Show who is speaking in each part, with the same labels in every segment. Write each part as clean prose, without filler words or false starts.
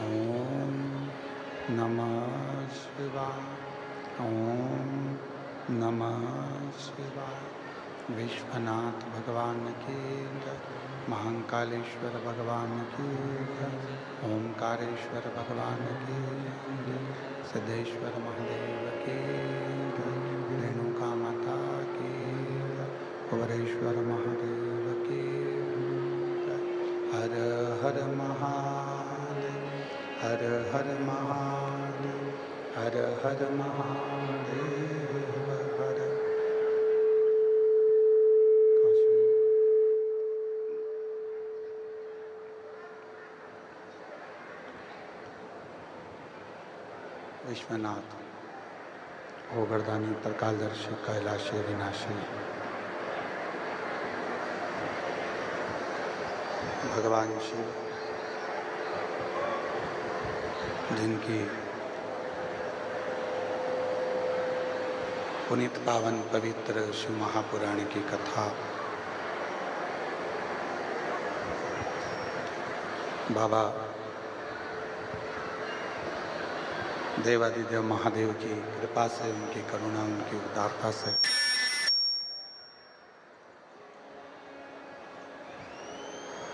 Speaker 1: ओम नमः शिवाय। ओम नमः शिवाय। विश्वनाथ भगवान की जय। महाकालेश्वर भगवान की जय। ओंकारेश्वर भगवान की जय। सिद्धेश्वर महादेव की जय। रेणुका माता की जय। कुबरेश्वर महादेव की जय। हर हर महादेव, हर हर महादेव, हर हर महादेव, हर। विश्वनाथ ओगरदानी त्रिकालदर्शी कैलाशी विनाशी भगवान शिव, जिनकी पुनीत पावन पवित्र शिव महापुराण की कथा बाबा देवादिदेव महादेव की कृपा से, उनकी करुणा, उनकी उदारता से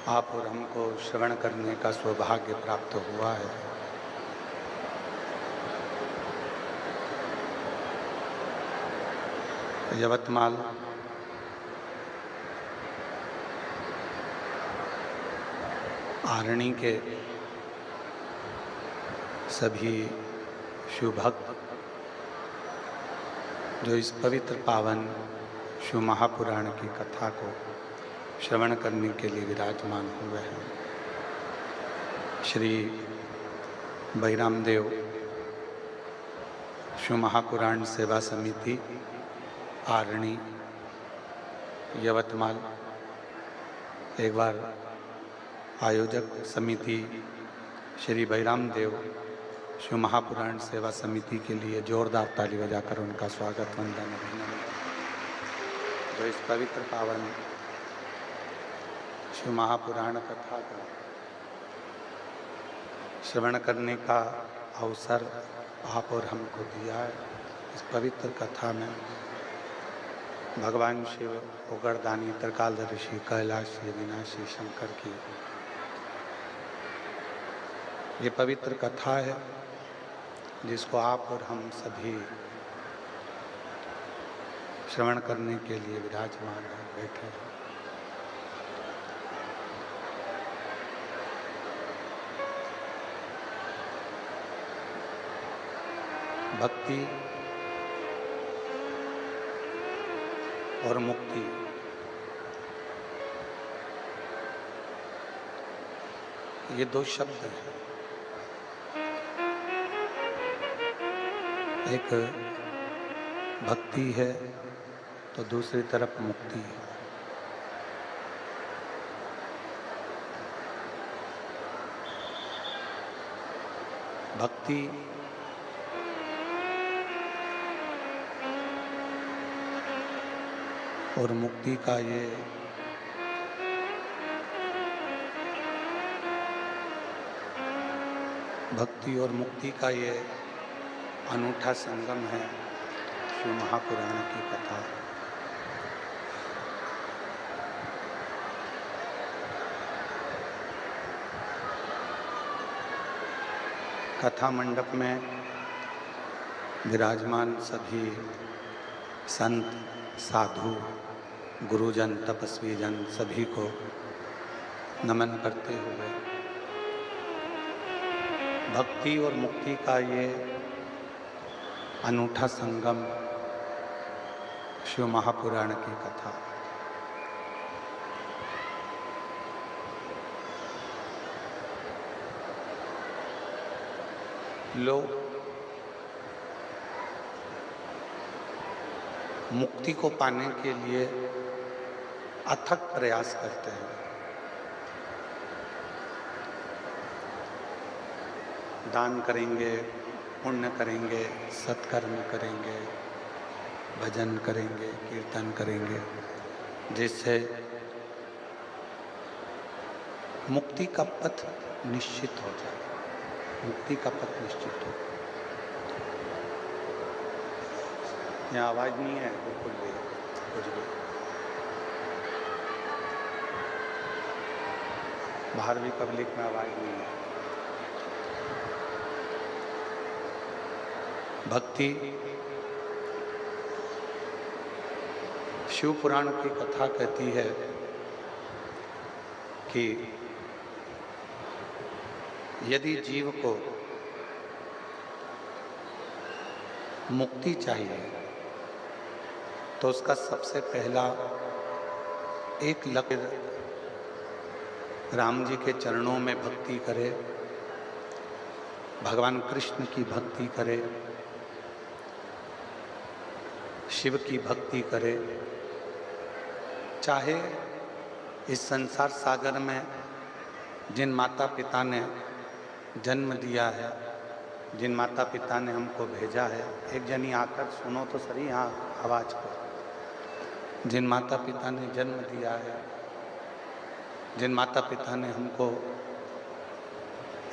Speaker 1: आप और हमको श्रवण करने का सौभाग्य प्राप्त हुआ है। यवतमाल आरणी के सभी शिव भक्त जो इस पवित्र पावन शिव महापुराण की कथा को श्रवण करने के लिए विराजमान हुए हैं। श्री बहिराम देव शिव महापुराण सेवा समिति आरणी यवतमाल, एक बार आयोजक समिति श्री बहिराम देव शिव महापुराण सेवा समिति के लिए जोरदार ताली बजाकर उनका स्वागत वंदन अभिनंदन। जो इस पवित्र पावन शिव महापुराण कथा का श्रवण करने का अवसर आप और हमको दिया है। इस पवित्र कथा में भगवान शिव, उगरदानी, त्रिकालदर्शी, कैलाशी, विनाशी शंकर की ये पवित्र कथा है जिसको आप और हम सभी श्रवण करने के लिए विराजमान हैं, बैठे हैं। भक्ति और मुक्ति ये दो शब्द हैं। एक भक्ति है तो दूसरी तरफ मुक्ति है। भक्ति और मुक्ति का ये भक्ति और मुक्ति का ये अनूठा संगम है शिव महापुराण की कथा। कथा मंडप में विराजमान सभी संत, साधु, गुरुजन, तपस्वी जन सभी को नमन करते हुए भक्ति और मुक्ति का ये अनूठा संगम शिव महापुराण की कथा। लोग मुक्ति को पाने के लिए अथक प्रयास करते हैं। दान करेंगे, पुण्य करेंगे, सत्कर्म करेंगे, भजन करेंगे, कीर्तन करेंगे, जिससे मुक्ति का पथ निश्चित हो जाए। मुक्ति का पथ निश्चित हो। यहाँ आवाज़ नहीं है बिल्कुल भी, कुछ भी। बाहर भी पब्लिक में आवाज़ नहीं है। भक्ति शिव पुराण की कथा कहती है कि यदि जीव को मुक्ति चाहिए तो उसका सबसे पहला एक लक्ष्य राम जी के चरणों में भक्ति करे, भगवान कृष्ण की भक्ति करे, शिव की भक्ति करे। चाहे इस संसार सागर में जिन माता पिता ने जन्म दिया है, जिन माता पिता ने हमको भेजा है, एक जनी आकर सुनो तो सही यहाँ आवाज़ को। जिन माता पिता ने जन्म दिया है, जिन माता पिता ने हमको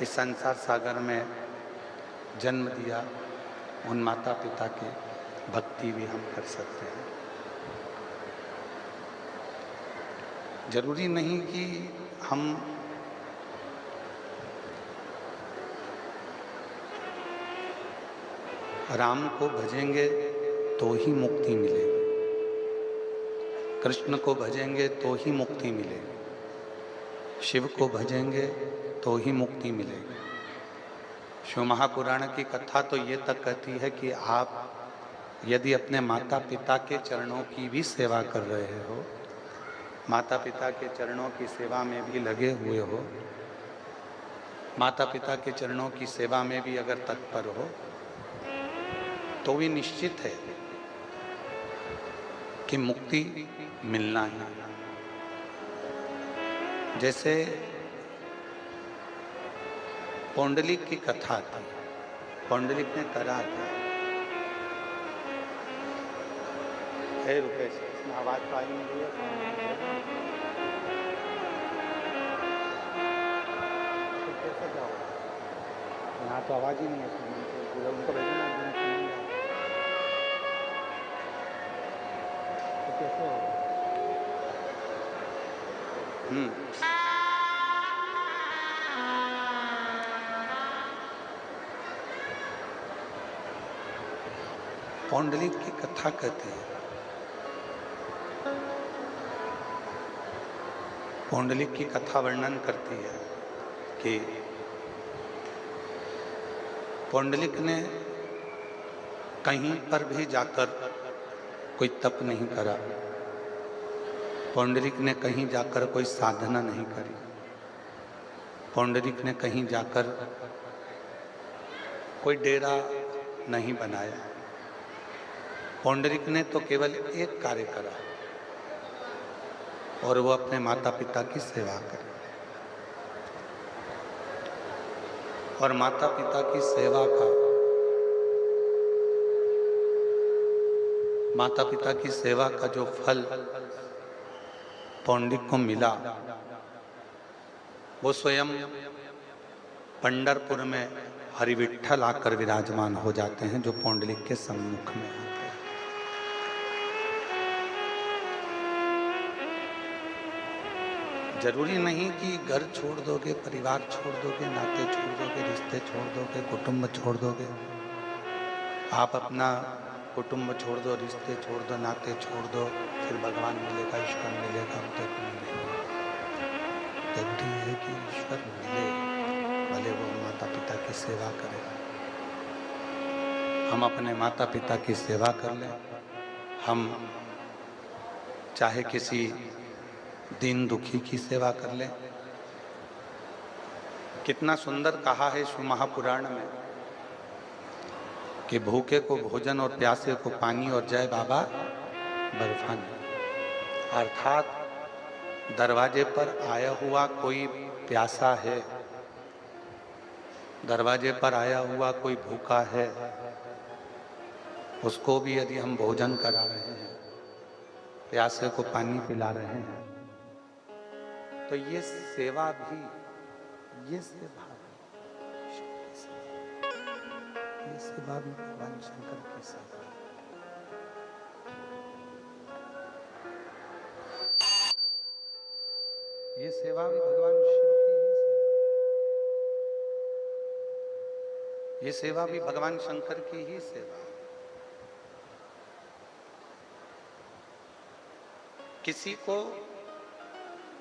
Speaker 1: इस संसार सागर में जन्म दिया, उन माता पिता की भक्ति भी हम कर सकते हैं। जरूरी नहीं कि हम राम को भजेंगे तो ही मुक्ति मिलेगी, कृष्ण को भजेंगे तो ही मुक्ति मिलेगी, शिव को भजेंगे तो ही मुक्ति मिलेगी। शिव महापुराण की कथा तो ये तक कहती है कि आप यदि अपने माता पिता के चरणों की भी सेवा कर रहे हो, माता पिता के चरणों की सेवा में भी लगे हुए हो, माता पिता के चरणों की सेवा में भी अगर तत्पर हो, तो भी निश्चित है कि मुक्ति मिलना ही। जैसे पौंडलिक की कथा थी, पौंडलिक ने करा था। रुपेश, इसमें आवाज तो आई नहीं रही है। कैसे जाओ, यहाँ तो आवाज ही नहीं है, उनको हम्म। पौंडलिक की कथा कहते हैं। पौंडलिक की कथा वर्णन करती है कि पौंडलिक ने कहीं पर भी जाकर कोई तप नहीं करा। पौंडलिक ने कहीं जाकर कोई साधना नहीं करी। पौंडलिक ने कहीं जाकर कोई डेरा नहीं बनाया। पौंडलिक ने तो केवल एक कार्य करा और वो अपने माता पिता की सेवा करे। और माता पिता की सेवा का, माता पिता की सेवा का जो फल पौंडलिक को मिला, वो स्वयं पंढरपुर में हरिविठ्ठल आकर विराजमान हो जाते हैं, जो पौंडलिक के सम्मुख में आते हैं। जरूरी नहीं कि घर छोड़ दोगे, परिवार छोड़ दोगे, नाते छोड़ दोगे, रिश्ते छोड़ दोगे, कुटुंब छोड़ दोगे। आप अपना कुटुंब छोड़ दो, रिश्ते छोड़ दो, नाते छोड़ दो, फिर भगवान मिलेगा, ईश्वर मिलेगा, जरूरी नहीं। जरूरी है कि ईश्वर मिले, भले वो माता पिता की सेवा करे। हम अपने माता पिता की सेवा कर लें। हम चाहे किसी दीन दुखी की सेवा कर लें। कितना सुंदर कहा है शिव महापुराण में कि भूखे को भोजन और प्यासे को पानी और जय बाबा बर्फानी। अर्थात दरवाजे पर आया हुआ कोई प्यासा है, दरवाजे पर आया हुआ कोई भूखा है, उसको भी यदि हम भोजन करा रहे हैं, प्यासे को पानी पिला रहे हैं, तो ये सेवा भी, ये सेवा भी भगवान शंकर की सेवा। ये सेवा भी भगवान शिव की ही सेवा। ये सेवा भी भगवान शंकर की ही सेवा। किसी को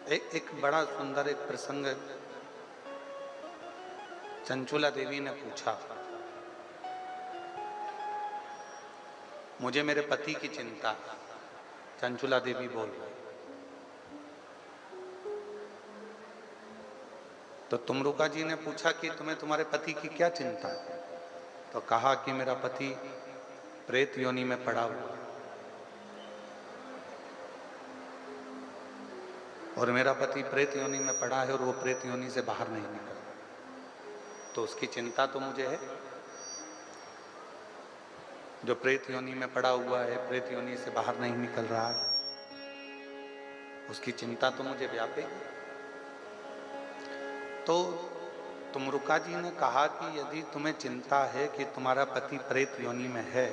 Speaker 1: एक बड़ा सुंदर एक प्रसंग चंचुला देवी ने पूछा, मुझे मेरे पति की चिंता। चंचुला देवी बोल रही, तो तुमरुका जी ने पूछा कि तुम्हें तुम्हारे पति की क्या चिंता है? तो कहा कि मेरा पति प्रेत योनि में पड़ा हुआ और मेरा पति प्रेत योनि में पड़ा है और वो प्रेत योनि से बाहर नहीं निकल, तो उसकी चिंता तो मुझे है। जो प्रेत योनि में पड़ा हुआ है, प्रेत योनि से बाहर नहीं निकल रहा, उसकी चिंता तो मुझे व्यापेगी। तो तुमरुका जी ने कहा कि यदि तुम्हें चिंता है कि तुम्हारा पति प्रेत योनि में है,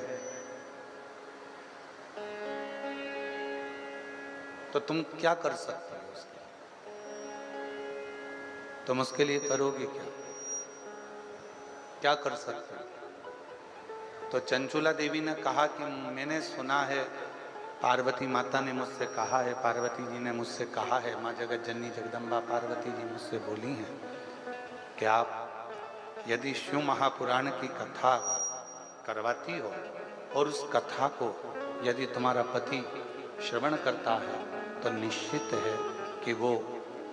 Speaker 1: तो तुम क्या कर सकते हो उसके लिए? तुम उसके लिए करोगे क्या? क्या कर सकते हो? तो चंचुला देवी ने कहा कि मैंने सुना है, पार्वती माता ने मुझसे कहा है, पार्वती जी ने मुझसे कहा है, माँ जगत जननी जगदम्बा पार्वती जी मुझसे बोली हैं कि आप यदि शिव महापुराण की कथा करवाती हो और उस कथा को यदि तुम्हारा पति श्रवण करता है, तो निश्चित है कि वो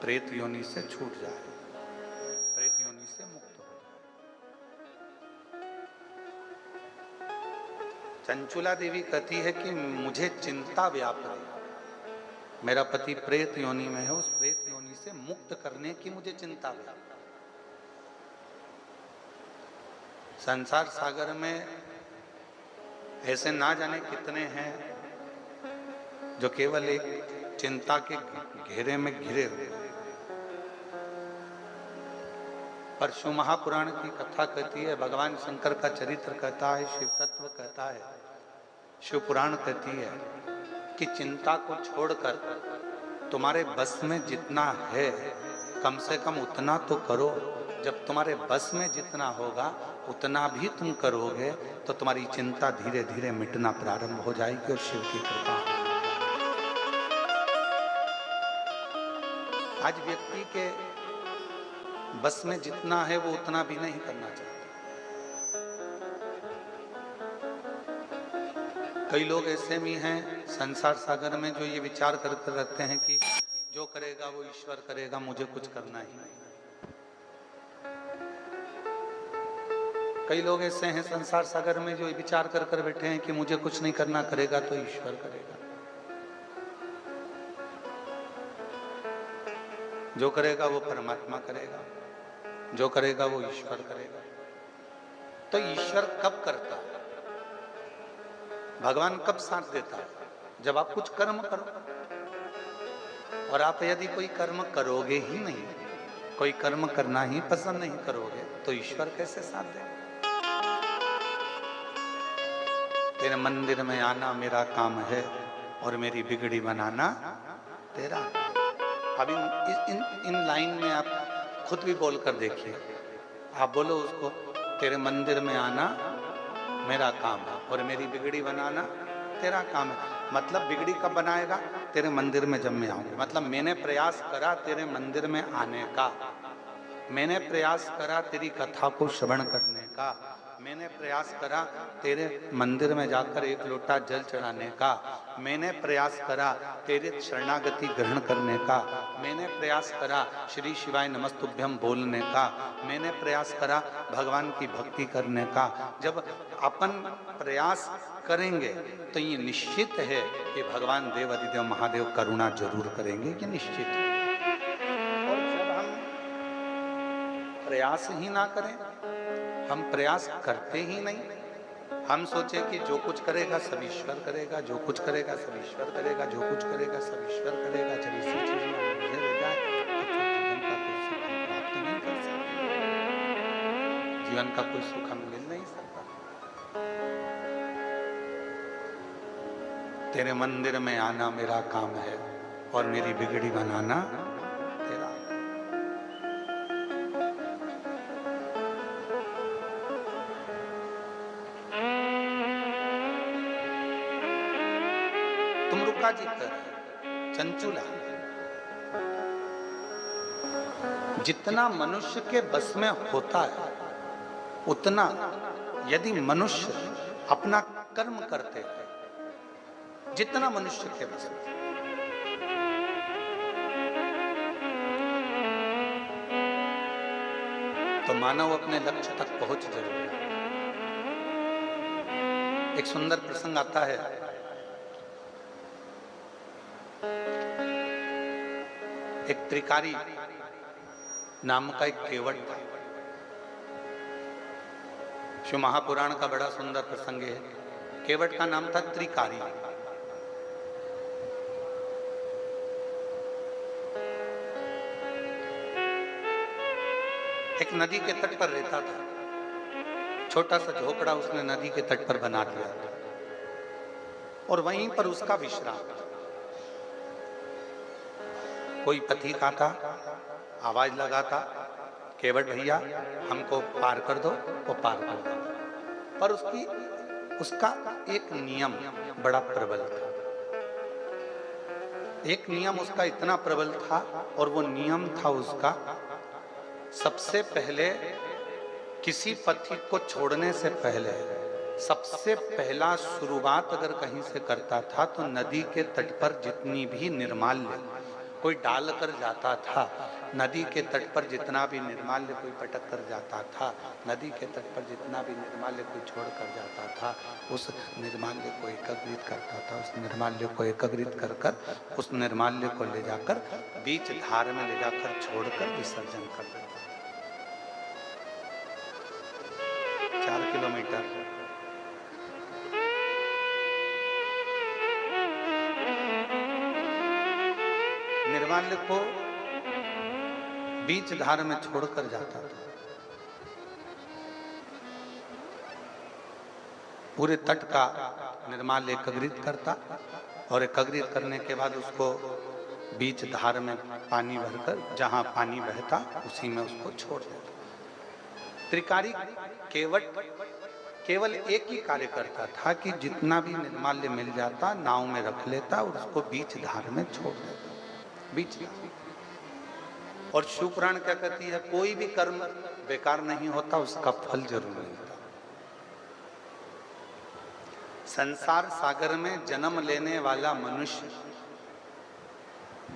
Speaker 1: प्रेत योनि से छूट जाए, प्रेत योनि से मुक्त हो जाए। चंचुला देवी कहती है कि मुझे चिंता व्याप रही, मेरा पति प्रेत योनि में है, उस प्रेत योनि से मुक्त करने की मुझे चिंता व्याप। संसार सागर में ऐसे ना जाने कितने हैं जो केवल एक चिंता के घेरे में घिरे हुए, पर शिव महापुराण की कथा कहती है, भगवान शंकर का चरित्र कहता है, शिव तत्व कहता है, शिव पुराण कहती है कि चिंता को छोड़कर तुम्हारे बस में जितना है कम से कम उतना तो करो। जब तुम्हारे बस में जितना होगा उतना भी तुम करोगे तो तुम्हारी चिंता धीरे धीरे मिटना प्रारंभ हो जाएगी और शिव की कृपा। आज व्यक्ति के बस में जितना है वो उतना भी नहीं करना चाहता। कई लोग ऐसे भी हैं संसार सागर में जो ये विचार करते रहते हैं कि जो करेगा वो ईश्वर करेगा, मुझे कुछ करना ही नहीं। कई लोग ऐसे हैं संसार सागर में जो विचार कर कर बैठे हैं कि मुझे कुछ नहीं करना, करेगा तो ईश्वर करेगा। जो करेगा वो परमात्मा करेगा, जो करेगा वो ईश्वर करेगा। तो ईश्वर कब करता है, भगवान कब साथ देता है? जब आप कुछ कर्म करो। और आप यदि कोई कर्म करोगे ही नहीं, कोई कर्म करना ही पसंद नहीं करोगे, तो ईश्वर कैसे साथ देगा? तेरे मंदिर में आना मेरा काम है और मेरी बिगड़ी बनाना तेरा। अब इन लाइन में आप खुद भी बोल कर देखिए। आप बोलो उसको, तेरे मंदिर में आना मेरा काम है और मेरी बिगड़ी बनाना तेरा काम है। मतलब बिगड़ी कब बनाएगा? तेरे मंदिर में जब मैं आऊंगा। मतलब मैंने प्रयास करा तेरे मंदिर में आने का, मैंने प्रयास करा तेरी कथा को श्रवण करने का, मैंने प्रयास करा तेरे मंदिर में जाकर एक लोटा जल चढ़ाने का, मैंने प्रयास करा तेरे शरणागति ग्रहण करने का, मैंने प्रयास करा श्री शिवाय नमस्तुभ्यम बोलने का, मैंने प्रयास करा भगवान की भक्ति करने का। जब अपन प्रयास करेंगे तो ये निश्चित है कि भगवान देव अधिदेव महादेव करुणा जरूर करेंगे, ये निश्चित है। और जब हम प्रयास ही ना करें, हम प्रयास करते ही नहीं, हम सोचे कि जो कुछ करेगा सब ईश्वर करेगा, जो कुछ करेगा सब ईश्वर करेगा, जो कुछ करेगा सब ईश्वर करेगा, जब इसी चीज में उलझे रह जाए तो फिर जीवन का कोई सुख हम प्राप्त नहीं कर सकते, जीवन का कोई सुख हम मिल नहीं सकता। तेरे मंदिर में आना मेरा काम है और मेरी बिगड़ी बनाना तेरा। तुम रुका जी कर चंचुला। जितना मनुष्य के बस में होता है उतना यदि मनुष्य अपना कर्म करते हैं, जितना मनुष्य के बस में, तो मानव अपने लक्ष्य तक पहुंच जरूर है। एक सुंदर प्रसंग आता है। एक त्रिकारी नाम का एक केवट था। शिव महापुराण का बड़ा सुंदर प्रसंग है। केवट का नाम था त्रिकारी। एक नदी के तट पर रहता था। छोटा सा झोपड़ा उसने नदी के तट पर बना दिया और वहीं पर उसका विश्राम। कोई पथिक आता, आवाज लगाता, केवट भैया हमको पार कर दो, वो पार कर दो। पर उसका एक नियम बड़ा प्रबल था। एक नियम उसका इतना प्रबल था और वो नियम था उसका, सबसे पहले किसी पथिक को छोड़ने से पहले सबसे पहला शुरुआत अगर कहीं से करता था तो नदी के तट पर जितनी भी निर्माल्य कोई डाल कर जाता था, नदी के तट पर जितना भी निर्माल्य कोई पटक कर जाता था, नदी के तट पर जितना भी निर्माल्य कोई छोड़ कर जाता था, उस निर्माल्य को एकत्रित करता था। उस निर्माल्य को एकत्रित कर कर उस निर्माल्य को ले जाकर बीच धार में ले जाकर छोड़कर विसर्जन कर देता था। 4 किलोमीटर निर्माल्य को बीच धार में छोड़कर जाता था। पूरे तट का निर्माल्य एकत्रित करता और एकत्रित करने के बाद उसको बीच धार में पानी भरकर जहां पानी बहता उसी में उसको छोड़ देता। त्रिकारी केवल एक ही कार्य करता था कि जितना भी निर्माल्य मिल जाता नाव में रख लेता और उसको बीच धार में छोड़ देता, बीच धार। और शिव पुराण क्या कहती है, कोई भी कर्म बेकार नहीं होता, उसका फल जरूर मिलता। संसार सागर में जन्म लेने वाला मनुष्य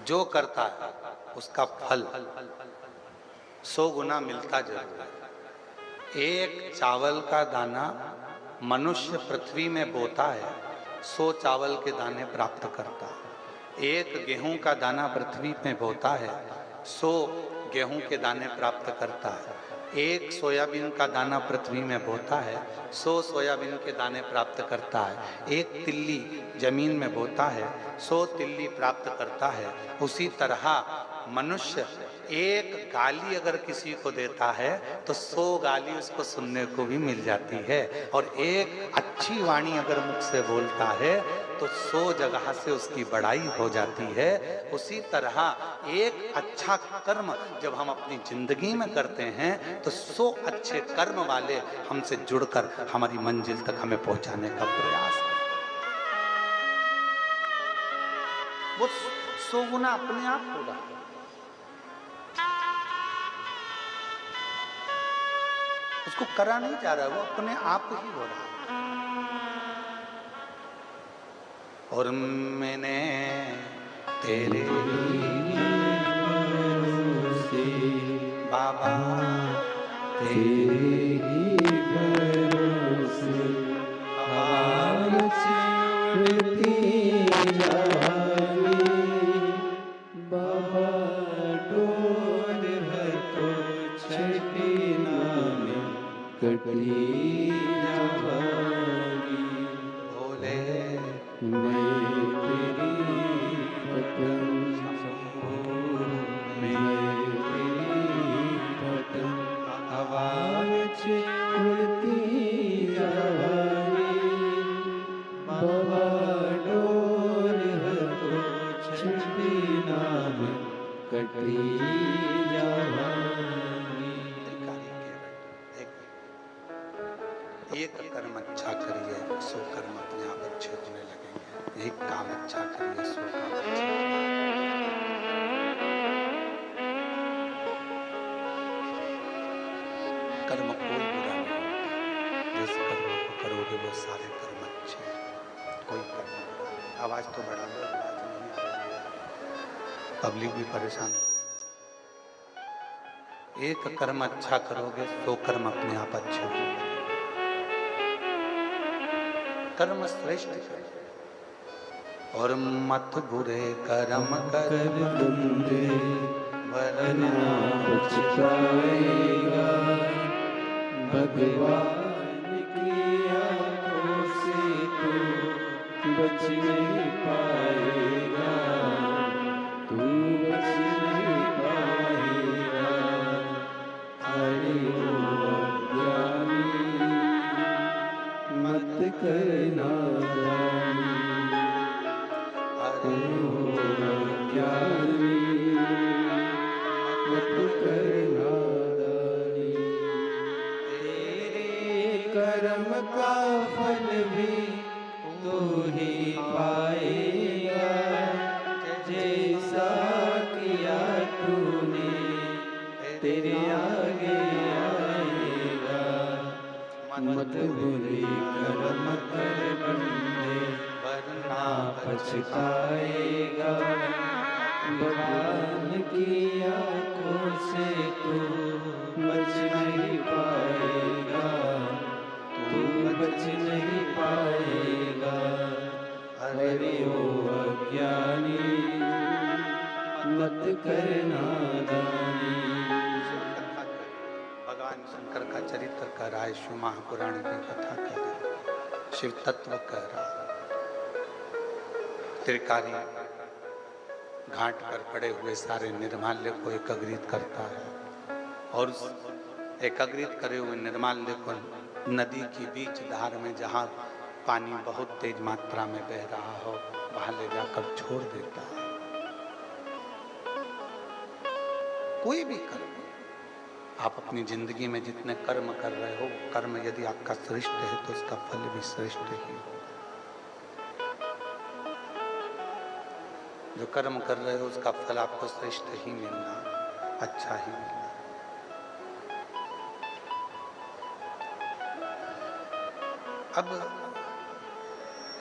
Speaker 1: जो करता है उसका फल 100 गुना मिलता जरूर है। एक चावल का दाना मनुष्य पृथ्वी में बोता है, 100 चावल के दाने प्राप्त करता है। एक गेहूं का दाना पृथ्वी में बोता है, 100 गेहूं के दाने प्राप्त करता है। एक सोयाबीन का दाना पृथ्वी में बोता है, 100 सोयाबीन के दाने प्राप्त करता है। एक तिल्ली जमीन में बोता है, 100 तिल्ली प्राप्त करता है। उसी तरह मनुष्य एक गाली अगर किसी को देता है तो 100 गाली उसको सुनने को भी मिल जाती है। और एक अच्छी वाणी अगर मुख से बोलता है तो 100 जगह से उसकी बड़ाई हो जाती है। उसी तरह एक अच्छा कर्म जब हम अपनी जिंदगी में करते हैं तो 100 अच्छे कर्म वाले हमसे जुड़कर हमारी मंजिल तक हमें पहुंचाने का प्रयास है। वो 100 गुना अपने आप होगा। उसको करा नहीं जा रहा, वो अपने आप ही हो रहा। और मैंने तेरे भरोसे बाबा तेरे ही भरोसे हवा चलती जाए बाबा डोर है तो छठी नाम कटी जावागी भोले मैं तेरी पतंग मैं तेरी पतंग हवा उड़ती जावागी बाबा डोर है तो छठी नाम कटी जावागी। एक कर्म अच्छा करिए 100 कर्म अपने आप अच्छे होने लगेंगे। एक काम अच्छा करिए 100 काम अच्छे। कर्म कोई बुरा नहीं होता, जिस कर्म को करोगे वो सारे कर्म अच्छे हैं। कोई कर्म बुरा नहीं। आवाज तो बढ़ा लो, आवाज नहीं आ रही है, पब्लिक भी परेशान हो रही है। एक कर्म अच्छा करोगे 100 कर्म अपने आप अच्छे होंगे। कर्म श्रेष्ठ है। और मत बुरे कर्म कर बंदे वरना पछताएगा भगवान की आंखों से तू बच नहीं पाएगा, तू बच नहीं पाएगा। हरि ज्ञानी मत करना दानी, हरि ज्ञानी मत करना दानी। तेरे कर्म का फल भी तू ही पाएगा, जैसा किया तूने तेरे आगे आएगा। मत बुरे कर्म कर बंदे वरना पछताएगा, भगवान की आंखों से तू बच नहीं पाएगा, तू बच नहीं पाएगा। हरि ओ अज्ञानी मत करना दानी। भगवान शंकर का चरित्र कह रहा है, शिव महापुराण की कथा कह रहा है, शिव तत्व कह रहा है। त्रिकारी घाट पर पड़े हुए सारे निर्माल्य को एकत्रित करता है और एकत्रित करे हुए निर्माल्य को नदी की बीच धार में जहाँ पानी बहुत तेज मात्रा में बह रहा हो वहाँ ले जाकर छोड़ देता है। कोई भी कर्म, आप अपनी जिंदगी में जितने कर्म कर रहे हो, कर्म यदि आपका श्रेष्ठ है तो उसका फल भी श्रेष्ठ ही हो। जो कर्म कर रहे हो उसका फल आपको श्रेष्ठ ही मिलना, अच्छा ही मिलना। अब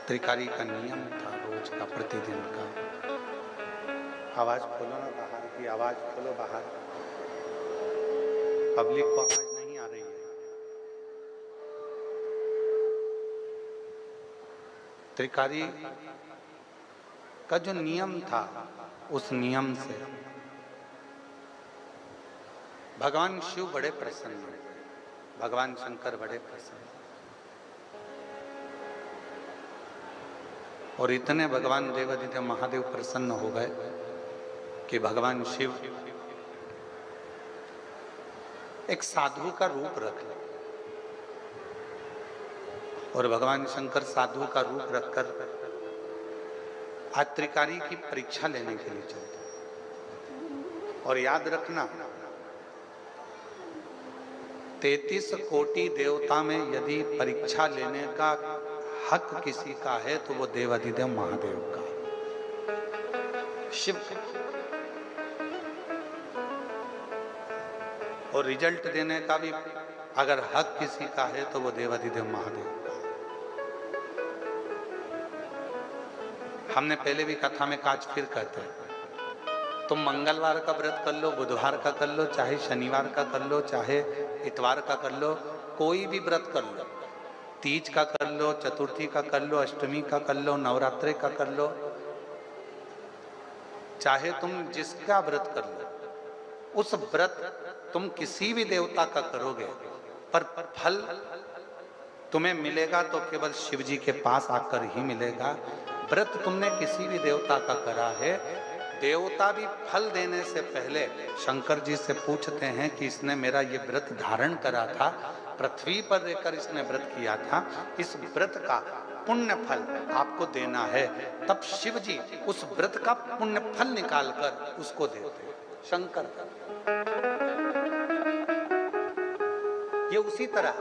Speaker 1: त्रिकाली का नियम था रोज का, प्रतिदिन का। आवाज खोलो ना बाहर की, आवाज खोलो बाहर, पब्लिक को आवाज नहीं आ रही है। त्रिकाली का जो नियम था, उस नियम से भगवान शिव बड़े प्रसन्न हुए, भगवान शंकर बड़े प्रसन्न, और इतने भगवान देवादिदेव महादेव प्रसन्न हो गए कि भगवान शिव एक साधु का रूप रख ले, और भगवान शंकर साधु का रूप रखकर आज त्रिकाली की परीक्षा लेने के लिए चलते। और याद रखना, 33 कोटि देवता में यदि परीक्षा लेने का हक किसी का है तो वो देवादिदेव महादेव का, शिव का। और रिजल्ट देने का भी अगर हक किसी का है तो वो देवादिदेव महादेव का। हमने पहले भी कथा में काज फिर कहते हैं, तुम मंगलवार का व्रत कर लो, बुधवार का कर लो, चाहे शनिवार का कर लो, चाहे इतवार का कर लो, कोई भी व्रत कर लो, तीज का कर लो, चतुर्थी का कर लो, अष्टमी का कर लो, नवरात्रि का कर लो, चाहे तुम जिसका व्रत कर लो, उस व्रत तुम किसी भी देवता का करोगे पर फल तुम्हें मिलेगा तो केवल शिव जी के पास आकर ही मिलेगा। व्रत तुमने किसी भी देवता का करा है, देवता भी फल देने से पहले शंकर जी से पूछते हैं कि इसने मेरा ये व्रत धारण करा था, पृथ्वी पर रहकर इसने व्रत किया था, इस व्रत का पुण्य फल आपको देना है। तब शिव जी उस व्रत का पुण्य फल निकाल कर उसको देते हैं, शंकर। ये उसी तरह,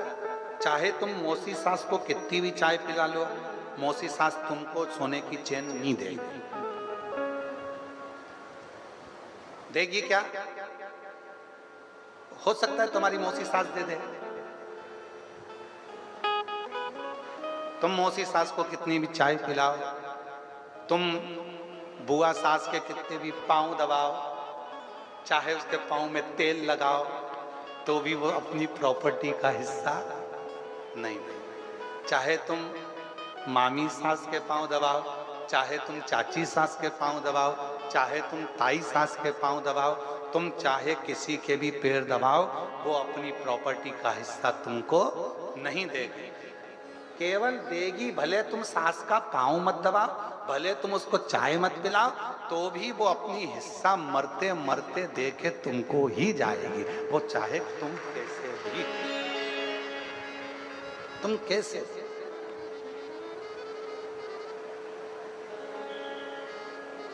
Speaker 1: चाहे तुम मौसी सास को कितनी भी चाय पिला लो, मौसी सास तुमको सोने की चैन नहीं देगी। देगी क्या? हो सकता है तुम्हारी मौसी सास दे दे। तुम मौसी सास को कितनी भी चाय पिलाओ, तुम बुआ सास के कितने भी पांव दबाओ, चाहे उसके पांव में तेल लगाओ, तो भी वो अपनी प्रॉपर्टी का हिस्सा नहीं देगी। चाहे तुम मामी सास के पांव दबाओ, चाहे तुम चाची सास के पांव दबाओ, चाहे तुम ताई सास के पांव दबाओ, तुम चाहे किसी के भी पैर दबाओ, वो अपनी प्रॉपर्टी का हिस्सा तुमको नहीं देगी। केवल देगी, भले तुम सास का पांव मत दबाओ, भले तुम उसको चाय मत पिलाओ, तो भी वो अपनी हिस्सा मरते मरते दे के तुमको ही जाएगी। वो चाहे तुम कैसे भी, तुम कैसे,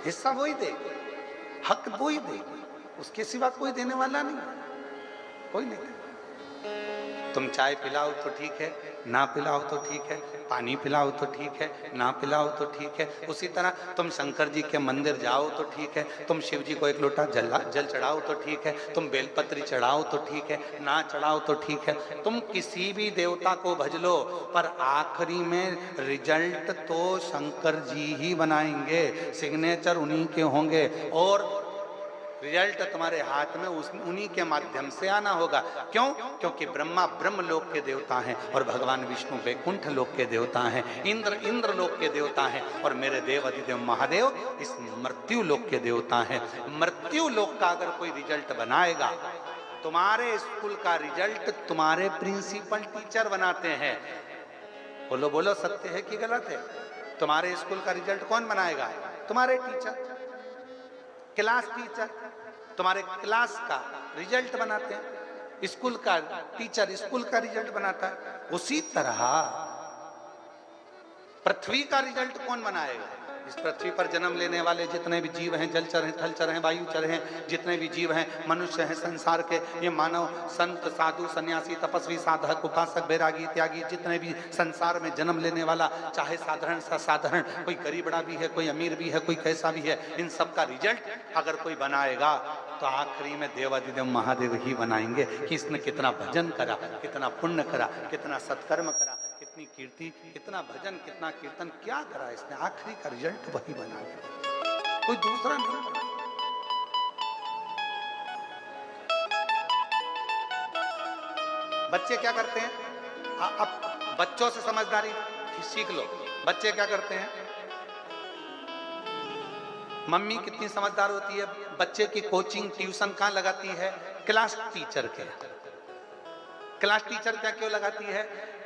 Speaker 1: हिस्सा वही देगी, हक वही देगी, उसके सिवा कोई देने वाला नहीं, कोई नहीं। तुम चाय पिलाओ तो ठीक है, ना पिलाओ तो ठीक है, पानी पिलाओ तो ठीक है, ना पिलाओ तो ठीक है। उसी तरह तुम शंकर जी के मंदिर जाओ तो ठीक है, तुम शिव जी को एक लोटा जल चढ़ाओ तो ठीक है, तुम बेलपत्री चढ़ाओ तो ठीक है, ना चढ़ाओ तो ठीक है, तुम किसी भी देवता को भज लो, पर आखिरी में रिजल्ट तो शंकर जी ही बनाएंगे, सिग्नेचर उन्हीं के होंगे, और रिजल्ट तुम्हारे हाथ में उन्हीं के माध्यम से आना होगा। क्यों? क्योंकि ब्रह्मा ब्रह्म लोक के देवता हैं, और भगवान विष्णु वैकुंठ लोक के देवता हैं, इंद्र इंद्र लोक के देवता हैं, और मेरे देव अधिदेव महादेव इस मृत्यु लोक के देवता हैं। मृत्यु लोक का अगर कोई रिजल्ट बनाएगा, तुम्हारे स्कूल का रिजल्ट तुम्हारे प्रिंसिपल टीचर बनाते हैं। बोलो बोलो, सत्य है कि गलत है? तुम्हारे स्कूल का रिजल्ट कौन बनाएगा? तुम्हारे टीचर, क्लास टीचर तुम्हारे क्लास का रिजल्ट बनाते हैं, स्कूल का टीचर स्कूल का रिजल्ट बनाता है। उसी तरह पृथ्वी का रिजल्ट कौन बनाएगा? इस पृथ्वी पर जन्म लेने वाले जितने भी जीव हैं, जलचर हैं, थलचर हैं, वायुचर हैं, जितने भी जीव हैं, मनुष्य हैं, संसार के ये मानव, संत, साधु, सन्यासी, तपस्वी, साधक, उपासक, बैरागी, त्यागी, जितने भी संसार में जन्म लेने वाला, चाहे साधारण सा साधारण, कोई गरीब बड़ा भी है, कोई अमीर भी है, कोई कैसा भी है, इन सब का रिजल्ट अगर कोई बनाएगा तो आखिरी में देवादिदेव महादेव ही बनाएंगे कि इसने कितना भजन करा, कितना पुण्य करा, कितना सत्कर्म करा, कितनी कीर्ति, कितना भजन, कितना कीर्तन, क्या करा इसने, आखिरी का रिजल्ट वही बनाएगा, कोई दूसरा नहीं बना। बच्चे क्या करते हैं, अब बच्चों से समझदारी सीख लो। बच्चे क्या करते हैं, मम्मी कितनी समझदार होती है, बच्चे की कोचिंग ट्यूशन कहाँ लगाती है, क्लास टीचर के। क्लास टीचर क्या क्यों लगाती है,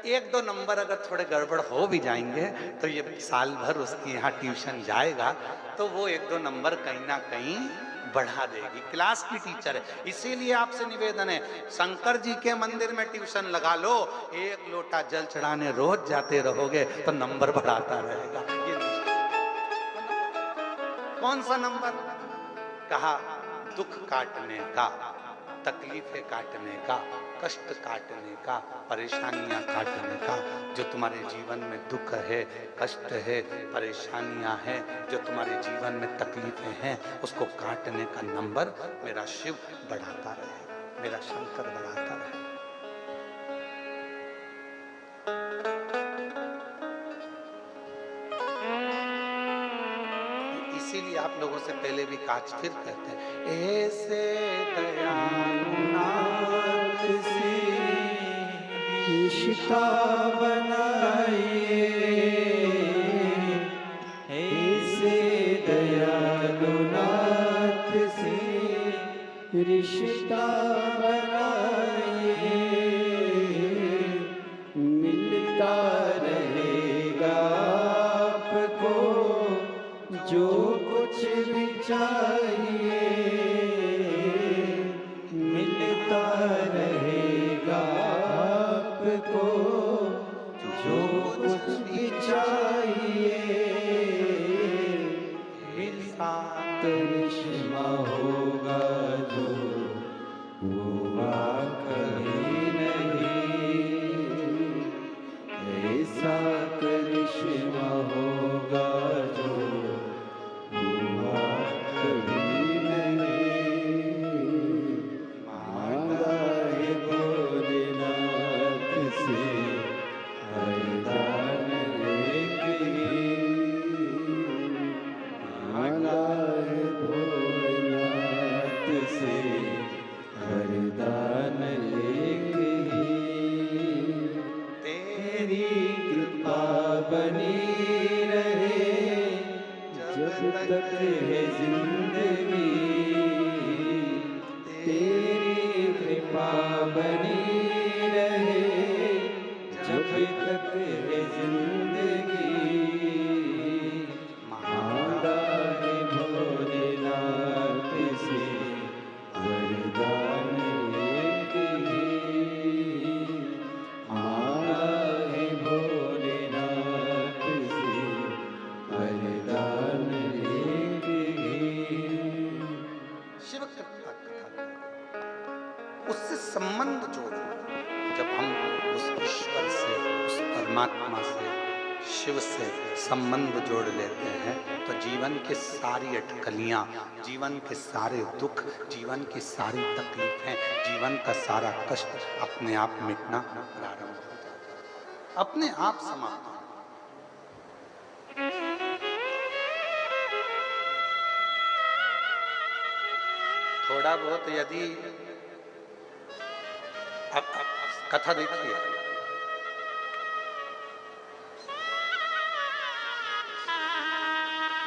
Speaker 1: एक दो नंबर अगर थोड़े गड़बड़ हो भी जाएंगे तो ये साल भर उसकी यहाँ ट्यूशन जाएगा तो वो एक दो नंबर कहीं ना कहीं बढ़ा देगी। क्लास की टीचर है, इसीलिए आपसे निवेदन है, शंकर जी के मंदिर में ट्यूशन लगा लो, एक लोटा जल चढ़ाने रोज जाते रहोगे तो नंबर बढ़ाता रहेगा। ये कौन सा नंबर, कहा दुख काटने का, तकलीफें काटने का, कष्ट काटने का, परेशानियां काटने का। जो तुम्हारे जीवन में दुख है, कष्ट है, परेशानियां हैं, जो तुम्हारे जीवन में तकलीफें हैं, उसको काटने का नंबर मेरा शिव बढ़ाता रहे, मेरा शंकर बढ़ाता रहे। इसीलिए आप लोगों से पहले भी काज फिर कहते हैं, ऐसे दयालुनाथ से
Speaker 2: रिश्ता बनाइए, ऐसे दयालुनाथ से रिश्ता बनाइए, मिलता रहेगा आपको जो कुछ भी चाहिए, मिलता रहेगा आपको जो कुछ भी चाहिए, मिलता करिश्मा होगा जो हुआ कभी नहीं, ऐसा करिश्मा होगा जो तक है जिंदगी, तेरी कृपा बनी रहे जब तक है जिंदगी, मांगा है भोलेनाथ से वरदान एक ही, मांगा है भोलेनाथ से वरदान।
Speaker 1: उससे संबंध जोड़ो, जब हम उस ईश्वर से, उस परमात्मा से, शिव से संबंध जोड़ लेते हैं तो जीवन की सारी अटकलियां, जीवन के सारे दुख, जीवन की सारी तकलीफें, जीवन का सारा कष्ट अपने आप मिटना प्रारंभ हो जाता है, अपने आप समाप्त। थोड़ा बहुत यदि अब कथा देखिए,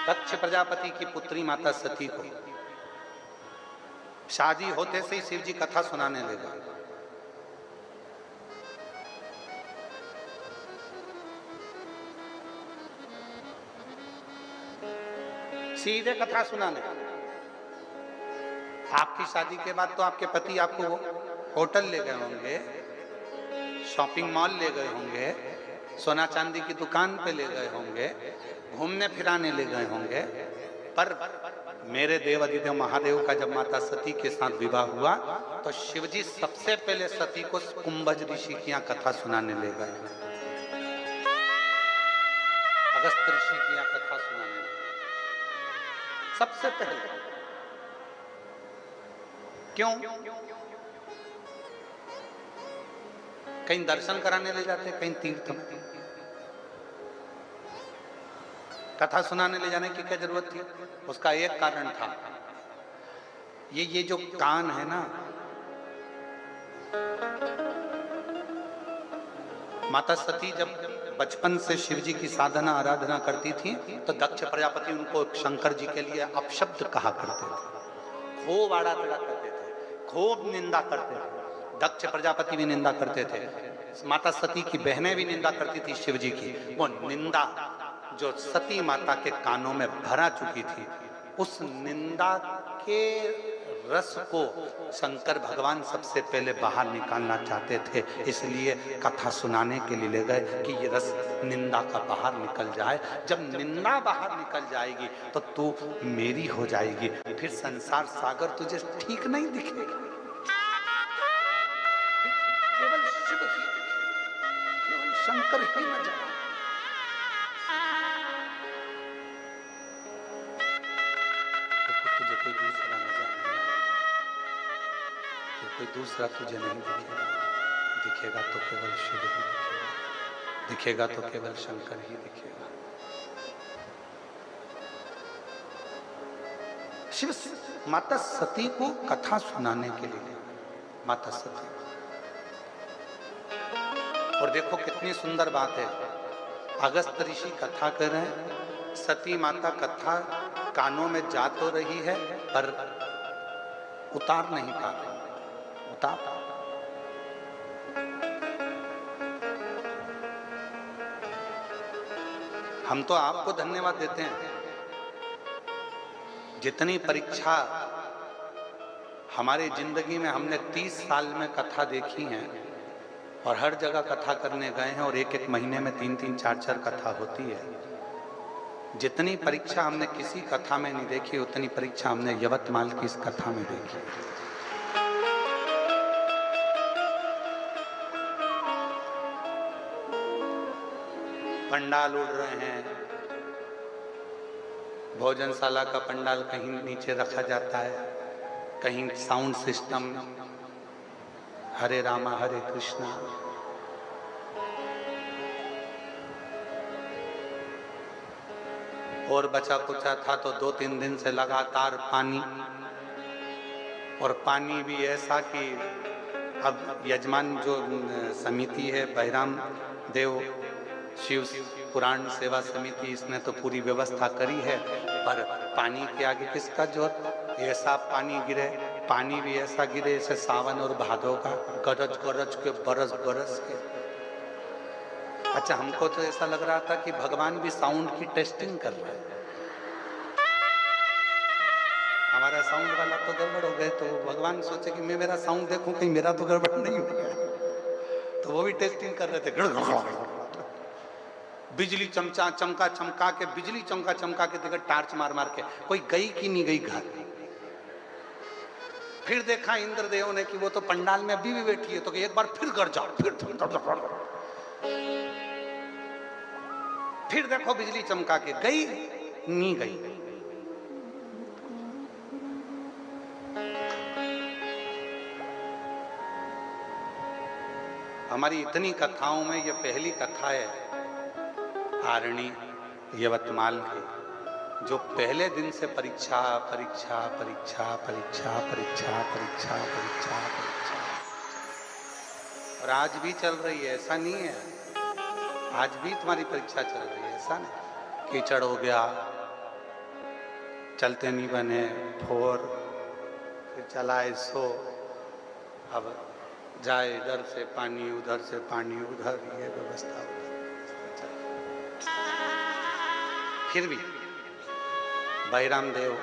Speaker 1: दक्ष प्रजापति की पुत्री माता सती को शादी होते से ही शिव जी कथा सुनाने लगे। सीधे कथा सुनाने। आपकी शादी के बाद तो आपके पति आपको होटल ले गए होंगे, शॉपिंग मॉल ले गए होंगे, सोना चांदी की दुकान पे ले गए होंगे, घूमने फिराने ले गए होंगे, पर मेरे देव अधिदेव महादेव का जब माता सती के साथ विवाह हुआ तो शिवजी सबसे पहले सती को कुंभज ऋषि की यहाँ कथा सुनाने ले गए। अगस्त ऋषि की यहाँ कथा सुनाने ले गए सबसे पहले। क्यों? कहीं दर्शन कराने ले जाते, कहीं तीर्थ में। कथा सुनाने ले जाने की क्या जरूरत थी? उसका एक कारण था, ये जो कान है ना, माता सती जब बचपन से शिव जी की साधना आराधना करती थी तो दक्ष प्रजापति उनको शंकर जी के लिए अपशब्द कहा करते थे, खूब आड़ा तड़ा करते थे, खूब निंदा करते थे। दक्ष प्रजापति भी निंदा करते थे, माता सती की बहनें भी निंदा करती थी शिव जी की। वो निंदा जो सती माता के कानों में भरा चुकी थी, उस निंदा के रस को शंकर भगवान सबसे पहले बाहर निकालना चाहते थे, इसलिए कथा सुनाने के लिए ले गए कि ये रस निंदा का बाहर निकल जाए। जब निंदा बाहर निकल जाएगी तो तू मेरी हो जाएगी, फिर संसार सागर तुझे ठीक नहीं दिखेगा, केवल शिव ही दिखेगा, केवल शंकर ही नजर आए। तुझे कोई दूसरा नजर नहीं आएगा, कोई दूसरा तुझे नहीं दिखेगा, दिखेगा तो केवल शिव ही दिखेगा, दिखेगा तो केवल शंकर ही दिखेगा। शिव माता सती को कथा सुनाने के लिए, माता सती, और देखो कितनी सुंदर बात है, अगस्त ऋषि कथा कर रहे हैं, सती माता कथा कानों में जा तो रही है पर उतार नहीं पा रही, उतार। हम तो आपको धन्यवाद देते हैं, जितनी परीक्षा हमारी जिंदगी में हमने 30 साल में कथा देखी है और हर जगह कथा करने गए हैं और एक एक महीने में 3-3, 4-4 कथा होती है। जितनी परीक्षा हमने किसी कथा में नहीं देखी, उतनी परीक्षा हमने यवतमाल की इस कथा में देखी। पंडाल उड़ रहे हैं, भोजनशाला का पंडाल कहीं नीचे रखा जाता है, कहीं साउंड सिस्टम हरे रामा हरे कृष्णा, और बचा कुचा था तो 2-3 दिन से लगातार पानी, और पानी भी ऐसा कि अब यजमान जो समिति है बहिराम देव शिव पुराण सेवा समिति, इसने तो पूरी व्यवस्था करी है, पर पानी के आगे किसका जोर? ऐसा पानी गिरे, पानी भी ऐसा गिरे जैसे सावन और भादों का, गरज गरज के बरस बरस के। अच्छा, हमको तो ऐसा लग रहा था कि भगवान भी साउंड की टेस्टिंग कर रहे हैं, हमारा साउंड वाला तो गड़बड़ हो गए, तो भगवान सोचे कि मैं मेरा साउंड देखूं कहीं मेरा तो गड़बड़ नहीं हो गया, तो वो भी टेस्टिंग कर रहे थे। बिजली चमचा चमका चमका के, बिजली चमका चमका के देखा, टार्च मार मार के, कोई गई कि नहीं गई घर। फिर देखा इंद्रदेव ने कि वो तो पंडाल में अभी भी बैठी है, तो एक बार फिर कर जाओ, फिर देखो बिजली चमका के, गई नहीं गई। हमारी इतनी कथाओं में ये पहली कथा है आरणी यवतमाल की, जो पहले दिन से परीक्षा परीक्षा परीक्षा परीक्षा परीक्षा परीक्षा परीक्षा परीक्षा, और आज भी चल रही है, ऐसा नहीं है, आज भी तुम्हारी परीक्षा चल रही है, ऐसा नहीं। कीचड़ हो गया, चलते नहीं बने, फोर, फिर चलाए सो, अब जाए इधर से पानी उधर से पानी उधर, ये व्यवस्था उधर। फिर भी बहिराम देव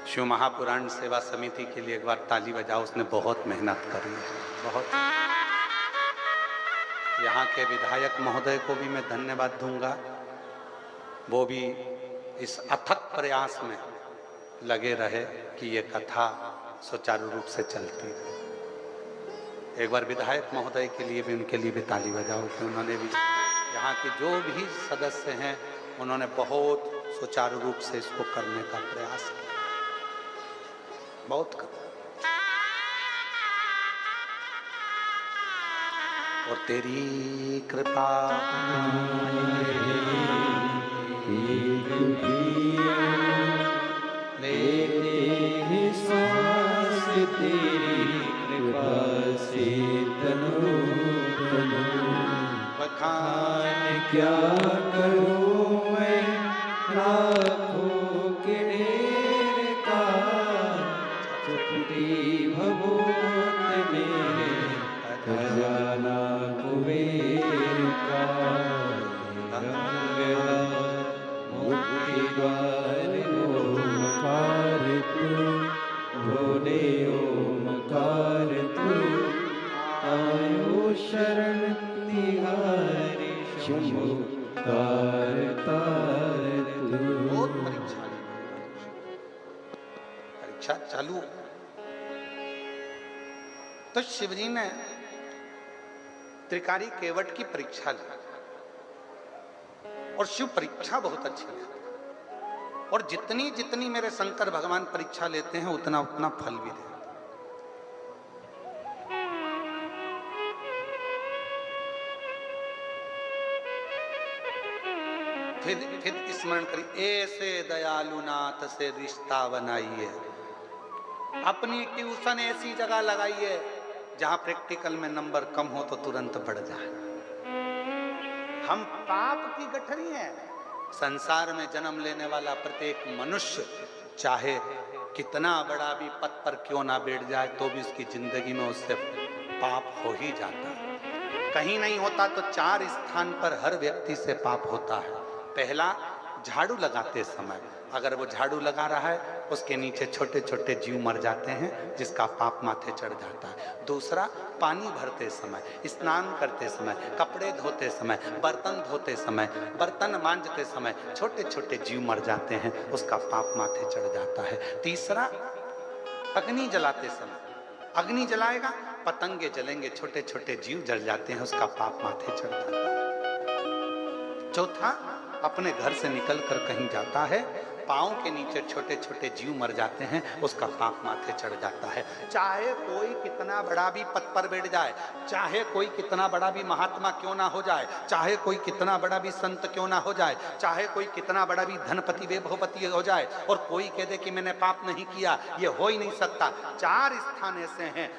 Speaker 1: शिव महापुराण सेवा समिति के लिए एक बार ताली बजाओ, उसने बहुत मेहनत करी है, बहुत। यहाँ के विधायक महोदय को भी मैं धन्यवाद दूंगा, वो भी इस अथक प्रयास में लगे रहे कि ये कथा सुचारू रूप से चलती रहे। एक बार विधायक महोदय के लिए भी, उनके लिए भी ताली बजाओ कि उन्होंने भी, यहाँ के जो भी सदस्य हैं उन्होंने बहुत सुचारू रूप से इसको करने का प्रयास किया, बहुत कर। और तेरी कृपा
Speaker 2: लेते हैं सांस तेरी कृपा से तनो तनो। बखान क्या करूं मैं लाखों के ढेर का, चुपटी भभूत मेरे खजाना कुबेर का। गंगा मुक्ति द्वार ओमकार तू, भोले ओमकार तू, आयो शरण तिहारी शंभु तार तार तू।
Speaker 1: बहुत परीक्षा चालू। तो शिवजी ने त्रिकारी केवट की परीक्षा ली, और शिव परीक्षा बहुत अच्छी लेते, और जितनी जितनी मेरे शंकर भगवान परीक्षा लेते हैं उतना उतना फल भी देते। फिर स्मरण करिए, ऐसे दयालु नाथ से रिश्ता बनाइए, अपनी ट्यूशन ऐसी जगह लगाइए जहां प्रैक्टिकल में नंबर कम हो तो तुरंत बढ़ जाए। हम पाप की गठरी हैं। संसार में जन्म लेने वाला प्रत्येक मनुष्य चाहे कितना बड़ा भी पद पर क्यों ना बैठ जाए तो भी उसकी जिंदगी में उससे पाप हो ही जाता है। कहीं नहीं होता तो 4 स्थान पर हर व्यक्ति से पाप होता है। पहला, झाड़ू लगाते समय, अगर वो झाड़ू लगा रहा है उसके नीचे छोटे छोटे जीव मर जाते हैं जिसका पाप माथे चढ़ जाता है। दूसरा, पानी भरते समय, स्नान करते समय, कपड़े धोते समय, बर्तन धोते समय, बर्तन मांजते समय छोटे छोटे जीव मर जाते हैं, उसका पाप माथे चढ़ जाता है। तीसरा, अग्नि जलाते समय, अग्नि जलाएगा पतंगे जलेंगे, छोटे छोटे जीव जल जाते हैं, उसका पाप माथे चढ़ जाता है। चौथा, अपने घर से निकलकर कहीं जाता है, पाँव के नीचे छोटे छोटे जीव मर जाते हैं, उसका पाप माथे चढ़ जाता है। चाहे कोई कितना बड़ा भी पद पर बैठ जाए, चाहे कोई कितना बड़ा भी महात्मा क्यों ना हो जाए, चाहे कोई कितना बड़ा भी संत क्यों ना हो जाए, चाहे कोई कितना बड़ा भी धनपति वैभवपति हो जाए, और कोई कह दे कि मैंने पाप नहीं किया, ये हो ही नहीं सकता। 4 स्थान ऐसे हैं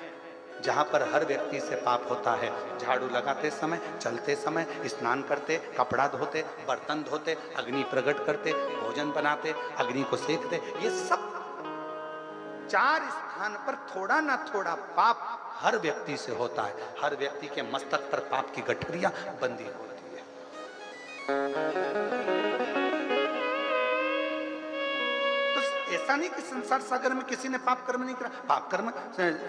Speaker 1: जहां पर हर व्यक्ति से पाप होता है। झाड़ू लगाते समय, चलते समय, स्नान करते, कपड़ा धोते, बर्तन धोते, अग्नि प्रकट करते, भोजन बनाते, अग्नि को सेकते, ये सब 4 स्थान पर थोड़ा ना थोड़ा पाप हर व्यक्ति से होता है। हर व्यक्ति के मस्तक पर पाप की गठरियां बंधी होती है। ऐसा नहीं कि संसार सागर में किसी ने पाप कर्म नहीं करा, पाप कर्म,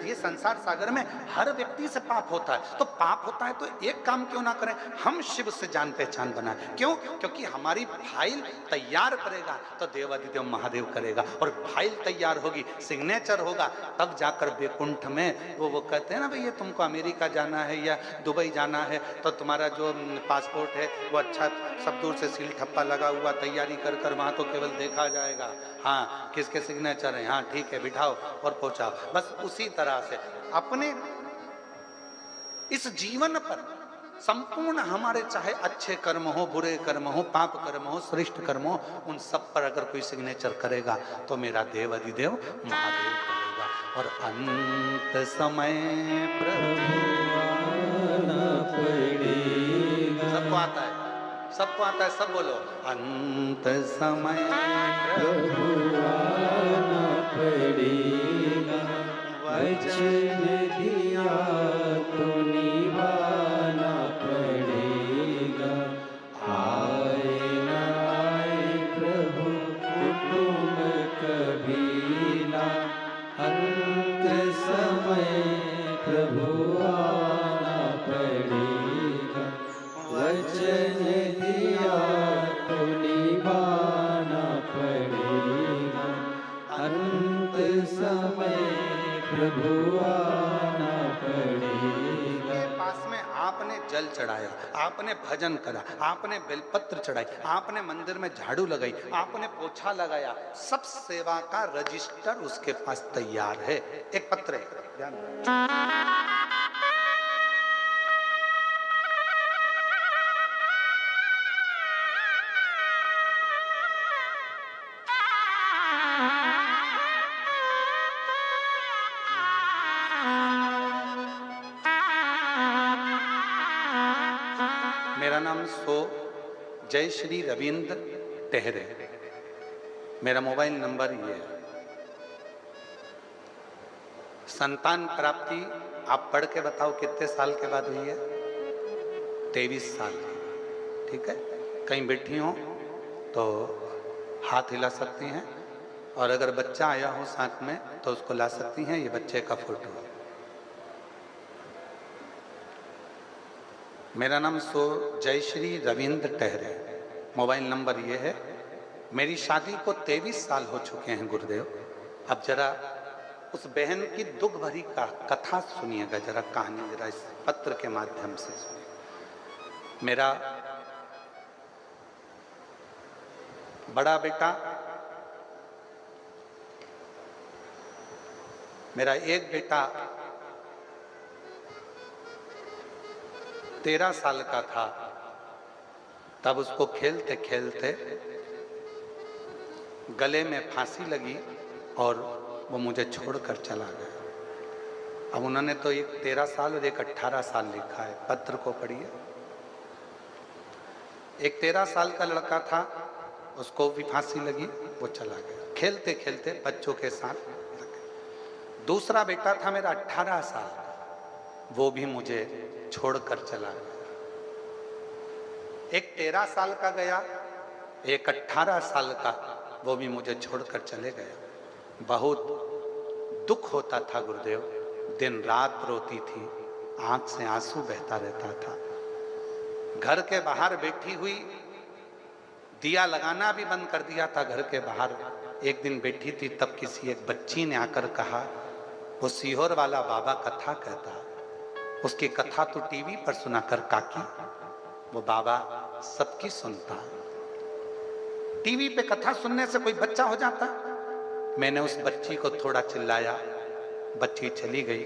Speaker 1: ये संसार सागर में हर व्यक्ति से पाप होता है। तो पाप होता है तो एक काम क्यों ना करें, हम शिव से जान पहचान बनाए। क्यों? क्योंकि हमारी फाइल तैयार करेगा तो देवाधिदेव महादेव करेगा, और फाइल तैयार होगी, सिग्नेचर होगा, तब जाकर बैकुंठ में वो कहते हैं ना, भैया तुमको अमेरिका जाना है या दुबई जाना है तो तुम्हारा जो पासपोर्ट है वो अच्छा सब दूर से सील ठप्पा लगा हुआ तैयारी कर कर वहाँ तो केवल देखा जाएगा, हाँ किसके सिग्नेचर है, हाँ ठीक है बिठाओ और पहुंचाओ। बस उसी तरह से अपने इस जीवन पर संपूर्ण हमारे चाहे अच्छे कर्म हो, बुरे कर्म हो, पाप कर्म हो, श्रेष्ठ कर्म हो, उन सब पर अगर कोई सिग्नेचर करेगा तो मेरा देव अधिदेव महादेव करेगा। और अंत समय प्रभु आना पड़ेगा। सबको आता है, सबको आता है, सब बोलो। अंत समय प्रभु आना पड़ेगा,
Speaker 2: वचन दिया तो निभाना पड़ेगा। आए न आए प्रभु कुटुंब कबीला, अंत समय प्रभु आना पड़ेगा। वचन दिया तो निभाना पड़ेगा, अंत समय प्रभु आना पड़ेगा।
Speaker 1: के पास में आपने जल चढ़ाया, आपने भजन करा, आपने बेलपत्र चढ़ाई, आपने मंदिर में झाड़ू लगाई, आपने पोछा लगाया, सब सेवा का रजिस्टर उसके पास तैयार है। एक पत्र है, ध्यान रखना। मेरा नाम सो जय श्री रविंद्र टेहरे, मेरा मोबाइल नंबर ये है। संतान प्राप्ति आप पढ़ के बताओ कितने साल के बाद हुई है? 23 साल की। ठीक है, कहीं बैठी हो तो हाथ हिला सकती हैं, और अगर बच्चा आया हो साथ में तो उसको ला सकती हैं। ये बच्चे का फोटो है। मेरा नाम सो जय श्री रविंद्र टेहरे, मोबाइल नंबर ये है। मेरी शादी को 23 साल हो चुके हैं गुरुदेव। अब जरा उस बहन की दुख भरी का कथा सुनिएगा, जरा कहानी जरा इस पत्र के माध्यम से सुनिए। मेरा बड़ा बेटा, मेरा एक बेटा 13 साल का था, तब उसको खेलते खेलते गले में फांसी लगी और वो मुझे छोड़कर चला गया। अब उन्होंने तो एक 13 साल और एक 18 साल लिखा है, पत्र को पढ़िए। एक 13 साल का लड़का था, उसको भी फांसी लगी, वो चला गया खेलते खेलते बच्चों के साथ। दूसरा बेटा था मेरा 18 साल का, वो भी मुझे छोड़कर चला गया। एक 13 साल का गया, एक 18 साल का, वो भी मुझे छोड़कर चले गया। बहुत दुख होता था गुरुदेव, दिन रात रोती थी, आंख से आंसू बहता रहता था। घर के बाहर बैठी हुई, दिया लगाना भी बंद कर दिया था घर के बाहर। एक दिन बैठी थी, तब किसी एक बच्ची ने आकर कहा, वो सीहोर वाला बाबा कथा कहता, उसकी कथा तो टीवी पर सुना कर काकी, वो बाबा सबकी सुनता, टीवी पे कथा सुनने से कोई बच्चा हो जाता। मैंने उस बच्ची को थोड़ा चिल्लाया, बच्ची चली गई।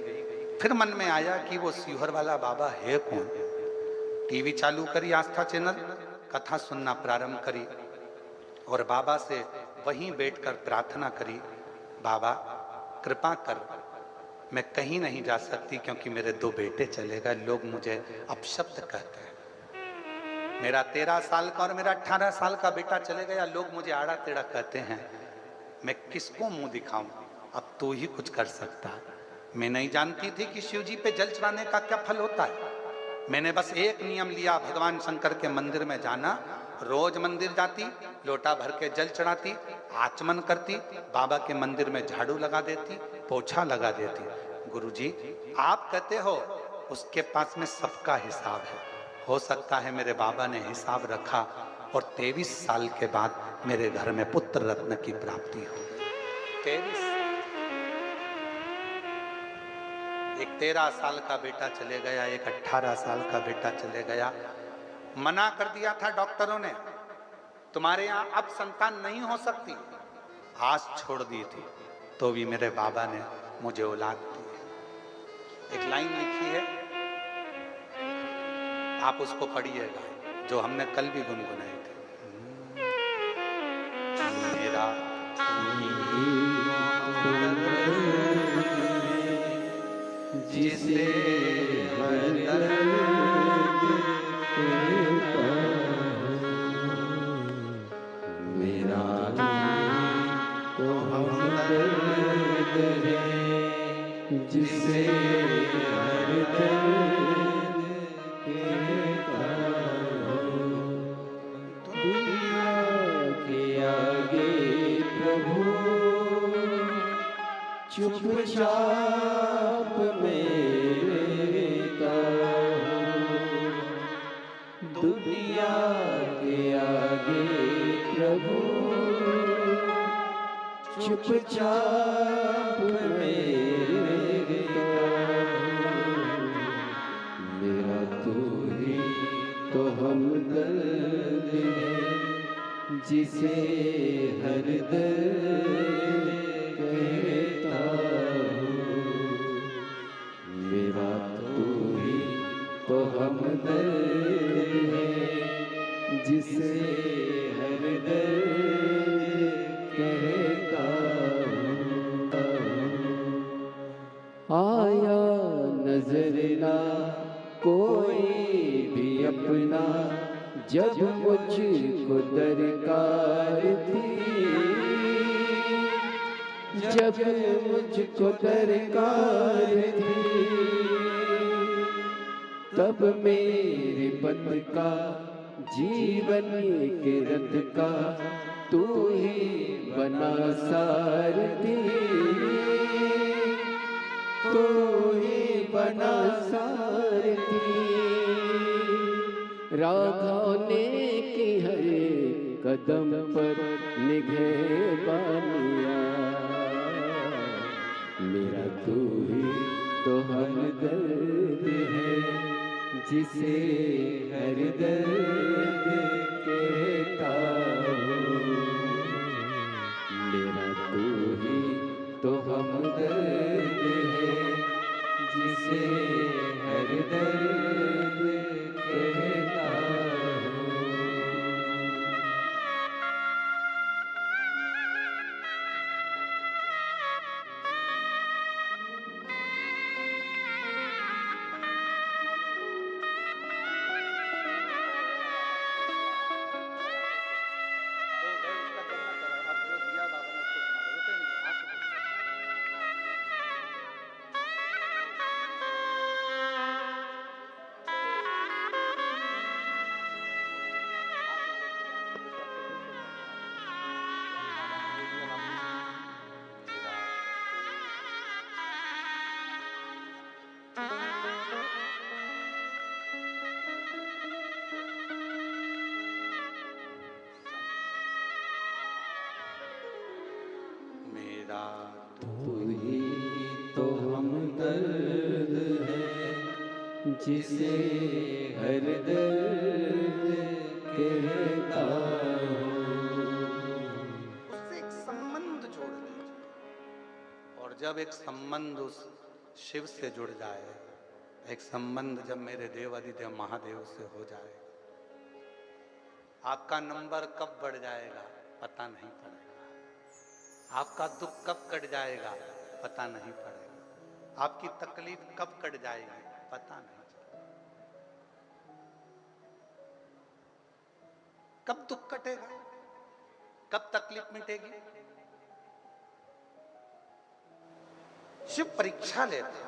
Speaker 1: फिर मन में आया कि वो सीहोर वाला बाबा है कौन। टीवी चालू करी, आस्था चैनल, कथा सुनना प्रारंभ करी और बाबा से वहीं बैठकर प्रार्थना करी, बाबा कृपा कर, मैं कहीं नहीं जा सकती क्योंकि मेरे 2 बेटे चले गए, लोग मुझे अपशब्द कहते हैं। मेरा 13 साल का और मेरा 18 साल का बेटा चले गया, लोग मुझे आड़ा टेढ़ा कहते हैं, मैं किसको मुंह दिखाऊं, अब तू ही कुछ कर सकता है। मैं नहीं जानती थी कि शिव जी पे जल चढ़ाने का क्या फल होता है। मैंने बस एक नियम लिया, भगवान शंकर के मंदिर में जाना, रोज मंदिर जाती, लोटा भर के जल चढ़ाती, आचमन करती, बाबा के मंदिर में झाड़ू लगा देती, पोछा लगा देती। गुरुजी आप कहते हो उसके पास में सबका हिसाब है, हो सकता है मेरे बाबा ने हिसाब रखा और 23 साल के बाद मेरे घर में पुत्र रत्न की प्राप्ति हो गई। 23, एक 13 साल का बेटा चले गया, एक 18 साल का बेटा चले गया। मना कर दिया था डॉक्टरों ने, तुम्हारे यहाँ अब संतान नहीं हो सकती, आस छोड़ दी थी, तो भी मेरे बाबा ने मुझे औलाद दी। एक लाइन लिखी है, आप उसको पढ़िएगा, जो हमने कल भी गुनगुनाई थी। मेरा जिसे हर दर्द
Speaker 2: मेरा तो हमदर्द है, जिसे हर दर्द कहता हूँ। दुनिया के आगे प्रभु चुपचाप मेरे का हूँ। दुनिया के आगे प्रभु चुपचाप मेरे मेरा तू ही तो हमदर्द है जिसे हर दर्द कहता हूँ। मेरा तू ही तो हमदर्द है जिसे हर दर्द कहता हूँ। आया नजर ना कोई भी अपना जब मुझको दरकार थी, जब मुझको दरकार थी, तब मेरे पद का जीवन के रथ का तू ही बना सारथी, तू ही बना सारथी। राघव ने की हर कदम पर निगहबानिया, मेरा तू ही तो हमदर्द है जिसे हर दर्द कहता हूँ। मेरा तू ही तो हमदर्द है जिसे हर दर्द कहता हूँ।
Speaker 1: मेरा
Speaker 2: तू ही तो हमदर्द है जिसे हर दर्द कहता हूँ।
Speaker 1: उससे एक संबंध जोड़ दीजिए, और जब एक संबंध उस शिव से जुड़ जाए, एक संबंध जब मेरे देवाधिदेव महादेव से हो जाए, आपका नंबर कब बढ़ जाएगा पता नहीं पड़ेगा, आपका दुख कब कट जाएगा पता नहीं पड़ेगा, आपकी तकलीफ कब कट जाएगी पता नहीं चलेगा। कब दुख कटेगा, कब तकलीफ मिटेगी? शिव परीक्षा लेता,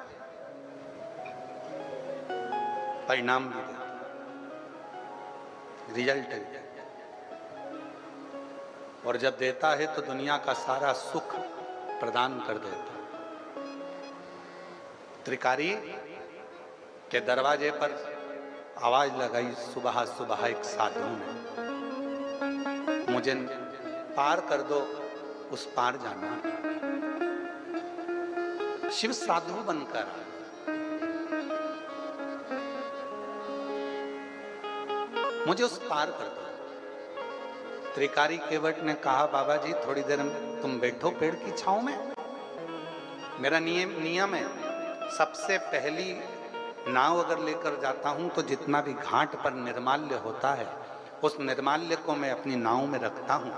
Speaker 1: परिणाम भी देता, रिजल्ट भी देता, और जब देता है तो दुनिया का सारा सुख प्रदान कर देता। त्रिकारी के दरवाजे पर आवाज लगाई सुबह सुबह एक साधु ने, मुझे पार कर दो, उस पार जाना। शिव साधु बनकर मुझे उस पार कर दो। त्रिकारी केवट ने कहा, बाबा जी थोड़ी देर तुम बैठो पेड़ की छांव में, मेरा नियम है, सबसे पहली नाव अगर लेकर जाता हूं तो जितना भी घाट पर निर्माल्य होता है उस निर्माल्य को मैं अपनी नाव में रखता हूं,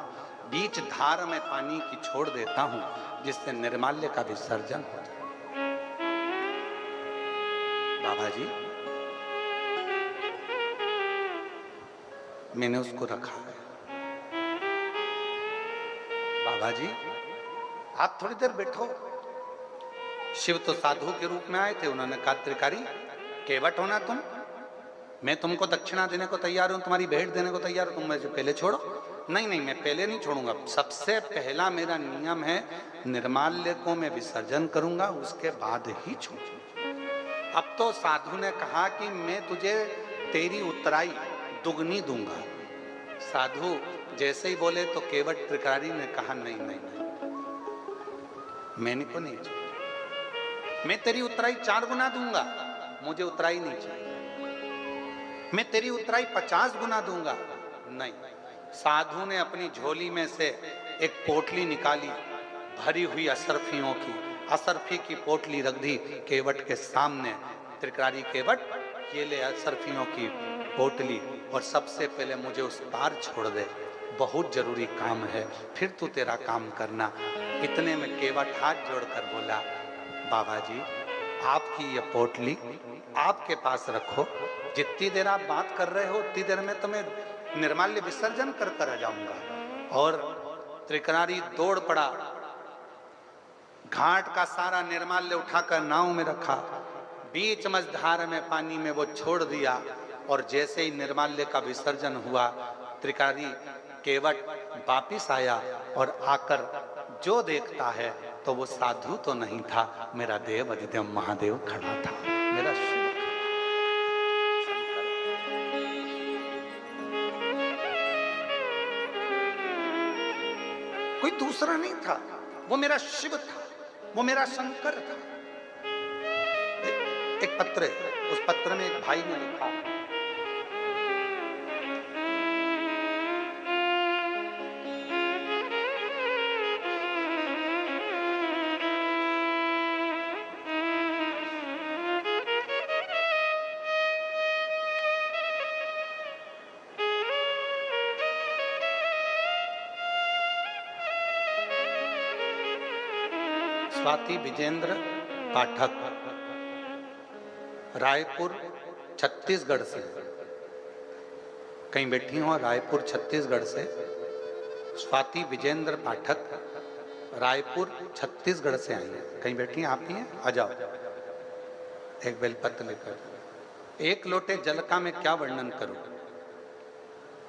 Speaker 1: बीच धार में पानी की छोड़ देता हूं जिससे निर्माल्य का विसर्जन हो जाए। बाबा जी मैंने उसको रखा है। बाबा जी आप थोड़ी देर बैठो। शिव तो साधु के रूप में आए थे, उन्होंने कहा त्रिकारी केवट होना तुम, मैं तुमको दक्षिणा देने को तैयार हूं, तुम्हारी भेंट देने को तैयार हूं, तुम मुझे पहले छोड़ो। नहीं नहीं मैं पहले नहीं छोड़ूंगा, सबसे पहला मेरा नियम है निर्माल्य को मैं विसर्जन करूंगा, उसके बाद ही छोड़ूंगा। अब तो साधु ने कहा कि मैं तुझे तेरी उतराई दुगनी दूंगा। साधु जैसे ही बोले तो केवट त्रिकारी ने कहा नहीं नहीं नहीं, मैंने को नहीं चाहिए, मैं तेरी उतराई 4 गुना दूंगा, मुझे उतराई नहीं चाहिए। मैं तेरी उतराई 50 गुना दूंगा, नहीं। साधु ने अपनी झोली में से एक पोटली निकाली भरी हुई असरफियों की, असरफी की पोटली रख दी केवट के सामने। त्रिकारी केवट, ये ले असरफियों की पोटली और सबसे पहले मुझे उस पार छोड़ दे, बहुत जरूरी काम है, फिर तू तेरा काम करना। इतने में केवट हाथ जोड़कर बोला, बाबा जी आपकी ये पोटली आपके पास रखो, जितनी देर आप बात कर रहे हो उतनी देर में तो मैं निर्माल्य विसर्जन कर कर आ जाऊंगा। और त्रिकारी दौड़ पड़ा, घाट का सारा निर्माल्य उठाकर नाव में रखा, बीच मझधार में पानी में वो छोड़ दिया। और जैसे ही निर्माल्य का विसर्जन हुआ, त्रिकारी केवट वापिस आया और आकर जो देखता है तो वो साधु तो नहीं था, मेरा देव अधिदेव महादेव खड़ा था, मेरा शिव। कोई दूसरा नहीं था, वो मेरा शिव था, वो मेरा शंकर था। एक पत्र है, उस पत्र में एक भाई ने लिखा, स्वाति विजेंद्र पाठक, रायपुर छत्तीसगढ़ से। कहीं बैठी हो, रायपुर छत्तीसगढ़ से स्वाति विजेंद्र पाठक रायपुर छत्तीसगढ़ से आई है। कहीं बैठी हैं आप ही हैं, आ जाओ। एक बेलपत्र लेकर, एक लोटे जल का मैं क्या वर्णन करूं।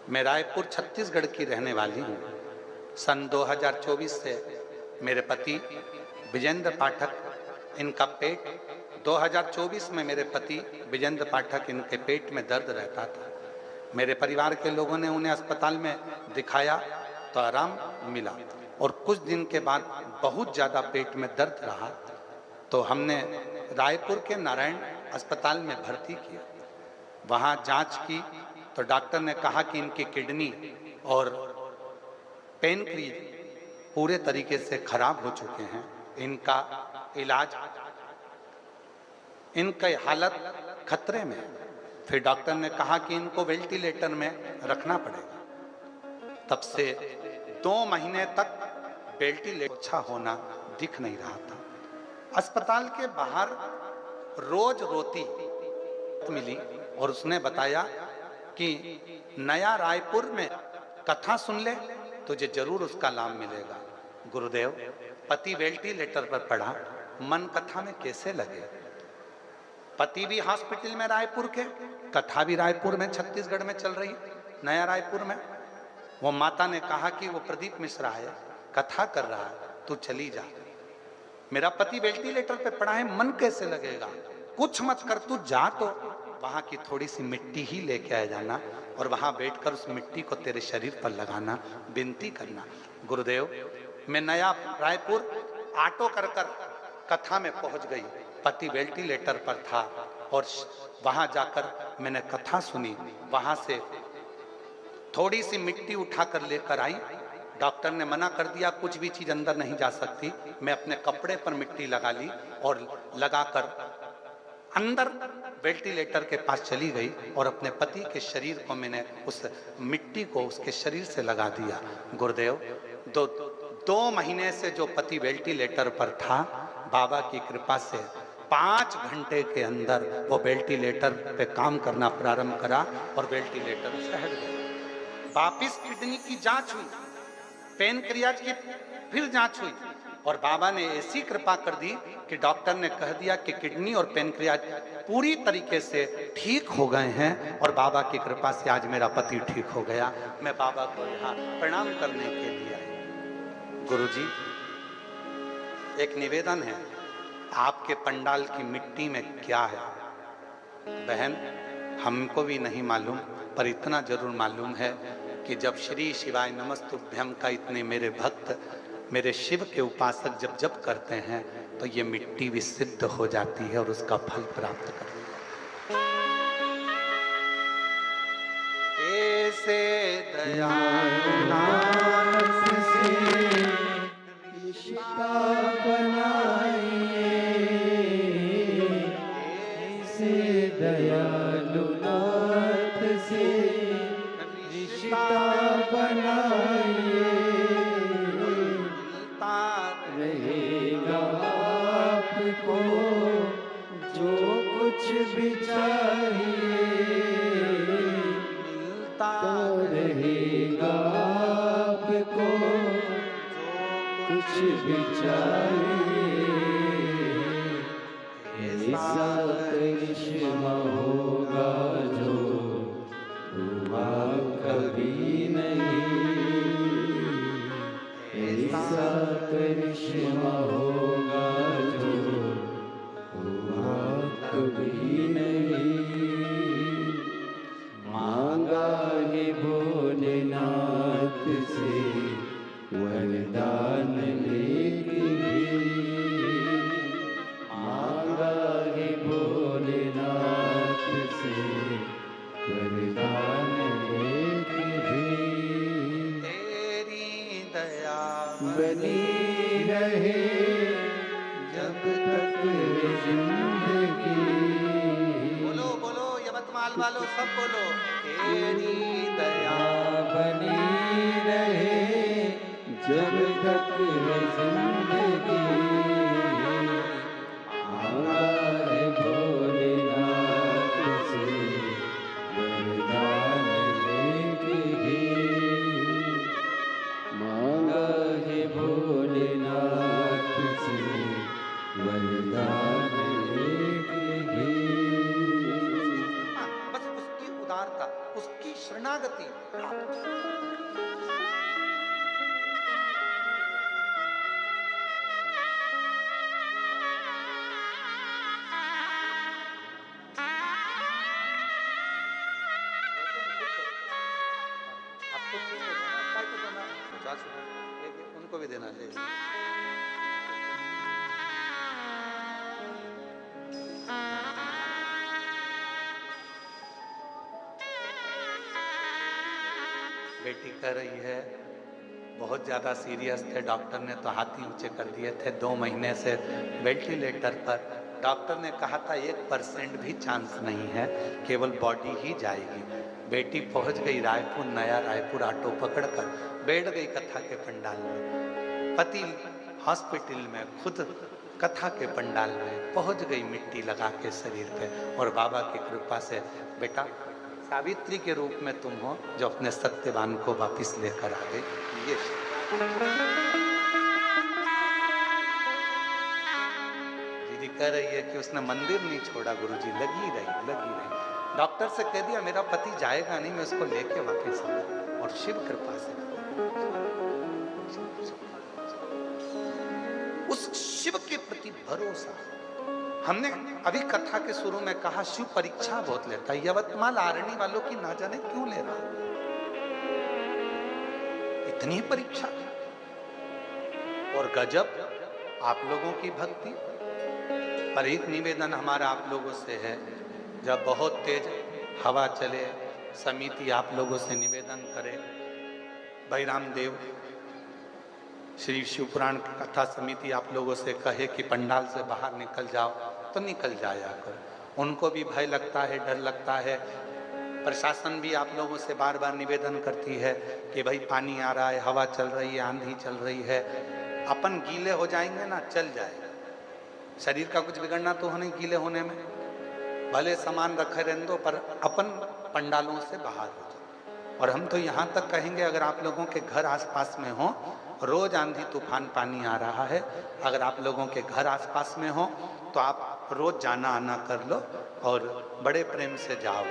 Speaker 1: मैं रायपुर छत्तीसगढ़ की रहने वाली हूं। सन 2024 से मेरे पति विजेंद्र पाठक, इनका पेट 2024 में मेरे पति विजेंद्र पाठक, इनके पेट में दर्द रहता था। मेरे परिवार के लोगों ने उन्हें अस्पताल में दिखाया तो आराम मिला, और कुछ दिन के बाद बहुत ज़्यादा पेट में दर्द रहा तो हमने रायपुर के नारायण अस्पताल में भर्ती किया। वहाँ जांच की तो डॉक्टर ने कहा कि इनकी किडनी और पेनक्रियाज पूरे तरीके से खराब हो चुके हैं, इनका इलाज, इनकी हालत खतरे में। फिर डॉक्टर ने कहा कि इनको वेंटिलेटर में रखना पड़ेगा। तब से 2 महीने तक वेंटिलेटर अच्छा होना दिख नहीं रहा था। अस्पताल के बाहर रोज रोती मिली और उसने बताया कि नया रायपुर में कथा सुन ले, तुझे जरूर उसका लाभ मिलेगा। गुरुदेव, पति वेंटिलेटर पर पड़ा, मन कथा में कैसे लगे। पति भी हॉस्पिटल में रायपुर के, कथा भी रायपुर में छत्तीसगढ़ में चल रही, नया रायपुर में। वो माता ने कहा कि वो प्रदीप मिश्रा है, कथा कर रहा है, तू चली जा। मेरा पति वेंटिलेटर पे पड़ा है, मन कैसे लगेगा। कुछ मत कर, तू जा तो वहां की थोड़ी सी मिट्टी ही लेके आ जाना और वहां बैठकर उस मिट्टी को तेरे शरीर पर लगाना, विनती करना। गुरुदेव, मैं नया रायपुर ऑटो कर कथा में पहुंच गई। पति वेंटिलेटर पर था और वहां जाकर मैंने कथा सुनी। वहां से थोड़ी सी मिट्टी उठाकर लेकर आई। डॉक्टर ने मना कर दिया, कुछ भी चीज अंदर नहीं जा सकती। मैं अपने कपड़े पर मिट्टी लगा ली और लगाकर अंदर वेंटिलेटर के पास चली गई और अपने पति के शरीर को मैंने उस मिट्टी को उसके शरीर से लगा दिया। गुरुदेव, 2 महीने से जो पति वेंटिलेटर पर था, बाबा की कृपा से 5 घंटे के अंदर वो वेंटिलेटर पे काम करना प्रारंभ करा और वेंटिलेटर से हट गया। वापिस किडनी की जांच हुई, पेनक्रियाज की फिर जांच हुई और बाबा ने ऐसी कृपा कर दी कि डॉक्टर ने कह दिया कि किडनी और पेनक्रियाज पूरी तरीके से ठीक हो गए हैं और बाबा की कृपा से आज मेरा पति ठीक हो गया। मैं बाबा को यहाँ प्रणाम करने के लिए आई। गुरुजी, एक निवेदन है, आपके पंडाल की मिट्टी में क्या है? बहन, हमको भी नहीं मालूम, पर इतना जरूर मालूम है कि जब श्री शिवाय नमस्तुभ्यम का इतने मेरे भक्त, मेरे शिव के उपासक जब जप करते हैं तो ये मिट्टी भी सिद्ध हो जाती है और उसका फल प्राप्त करती है। ऐसे दयालु नाथ से
Speaker 2: रिश्ता बनाइए, ऐसे दयालु नाथ से रिश्ता बनाइए, रहेगा आपको जो कुछ भी चाहिए, मिलता रहेगा आपको कुछ भी चाहिए। ऐसा करिश्मा होगा जो हुआ कभी नहीं, ऐसा करिश्मा होगा जो हुआ कभी नहीं। मांगा है भोलेनाथ से वरदान लेके भी, मांगा है भोलेनाथ से वरदान लेके भी।
Speaker 1: तेरी दया
Speaker 2: बनी रहे जब तक जिंदगी,
Speaker 1: बोलो बोलो यवतमाल वालों सब बोलो, तेरी दया
Speaker 2: बनी रहे जब तक जिंदगी। मांगा है भोलेनाथ से वरदान लेके भी, मांगा है भोलेनाथ से वरदान लेके भी।
Speaker 1: बस उसकी उदारता, उसकी शरणागति प्राप्त। उनको भी देना चाहिए। बेटी कह रही है बहुत ज़्यादा सीरियस थे, डॉक्टर ने तो हाथ ही ऊंचे कर दिए थे, 2 महीने से वेंटिलेटर पर। डॉक्टर ने कहा था 1% भी चांस नहीं है, केवल बॉडी ही जाएगी। बेटी पहुंच गई रायपुर, नया रायपुर ऑटो पकड़कर बैठ गई कथा के पंडाल में। पति हॉस्पिटल में, खुद कथा के पंडाल में पहुंच गई मिट्टी लगा के शरीर पे, और बाबा की कृपा से बेटा सावित्री के रूप में तुम हो जो अपने सत्यवान को वापिस लेकर आ गई। ये दीदी कह रही है कि उसने मंदिर नहीं छोड़ा गुरुजी, लगी रही। डॉक्टर से कह दिया मेरा पति जाएगा नहीं, मैं उसको लेके वापिस आऊंगा, और शिव कृपा से उस शिव के प्रति भरोसा। हमने अभी कथा के शुरू में कहा शिव परीक्षा बहुत लेता है। यवतमाल आरणी वालों की ना जाने क्यों ले रहा, इतनी परीक्षा। और गजब आप लोगों की भक्ति। पर एक निवेदन हमारा आप लोगों से है, जब बहुत तेज हवा चले, समिति आप लोगों से निवेदन करे, बहिराम देव श्री शिवपुराण कथा समिति आप लोगों से कहे कि पंडाल से बाहर निकल जाओ, तो निकल जाया करो। उनको भी भय लगता है, डर लगता है। प्रशासन भी आप लोगों से बार बार निवेदन करती है कि भाई पानी आ रहा है, हवा चल रही है, आंधी चल रही है, अपन गीले हो जाएंगे ना, चल जाएगा। शरीर का कुछ बिगड़ना तो हो नहीं गीले होने में, भले सामान रखे रहने दो, पर अपन पंडालों से बाहर हो जाओ। और हम तो यहाँ तक कहेंगे, अगर आप लोगों के घर आसपास में हो, रोज आंधी तूफान पानी आ रहा है, अगर आप लोगों के घर आसपास में हो तो आप रोज जाना आना कर लो और बड़े प्रेम से जाओ।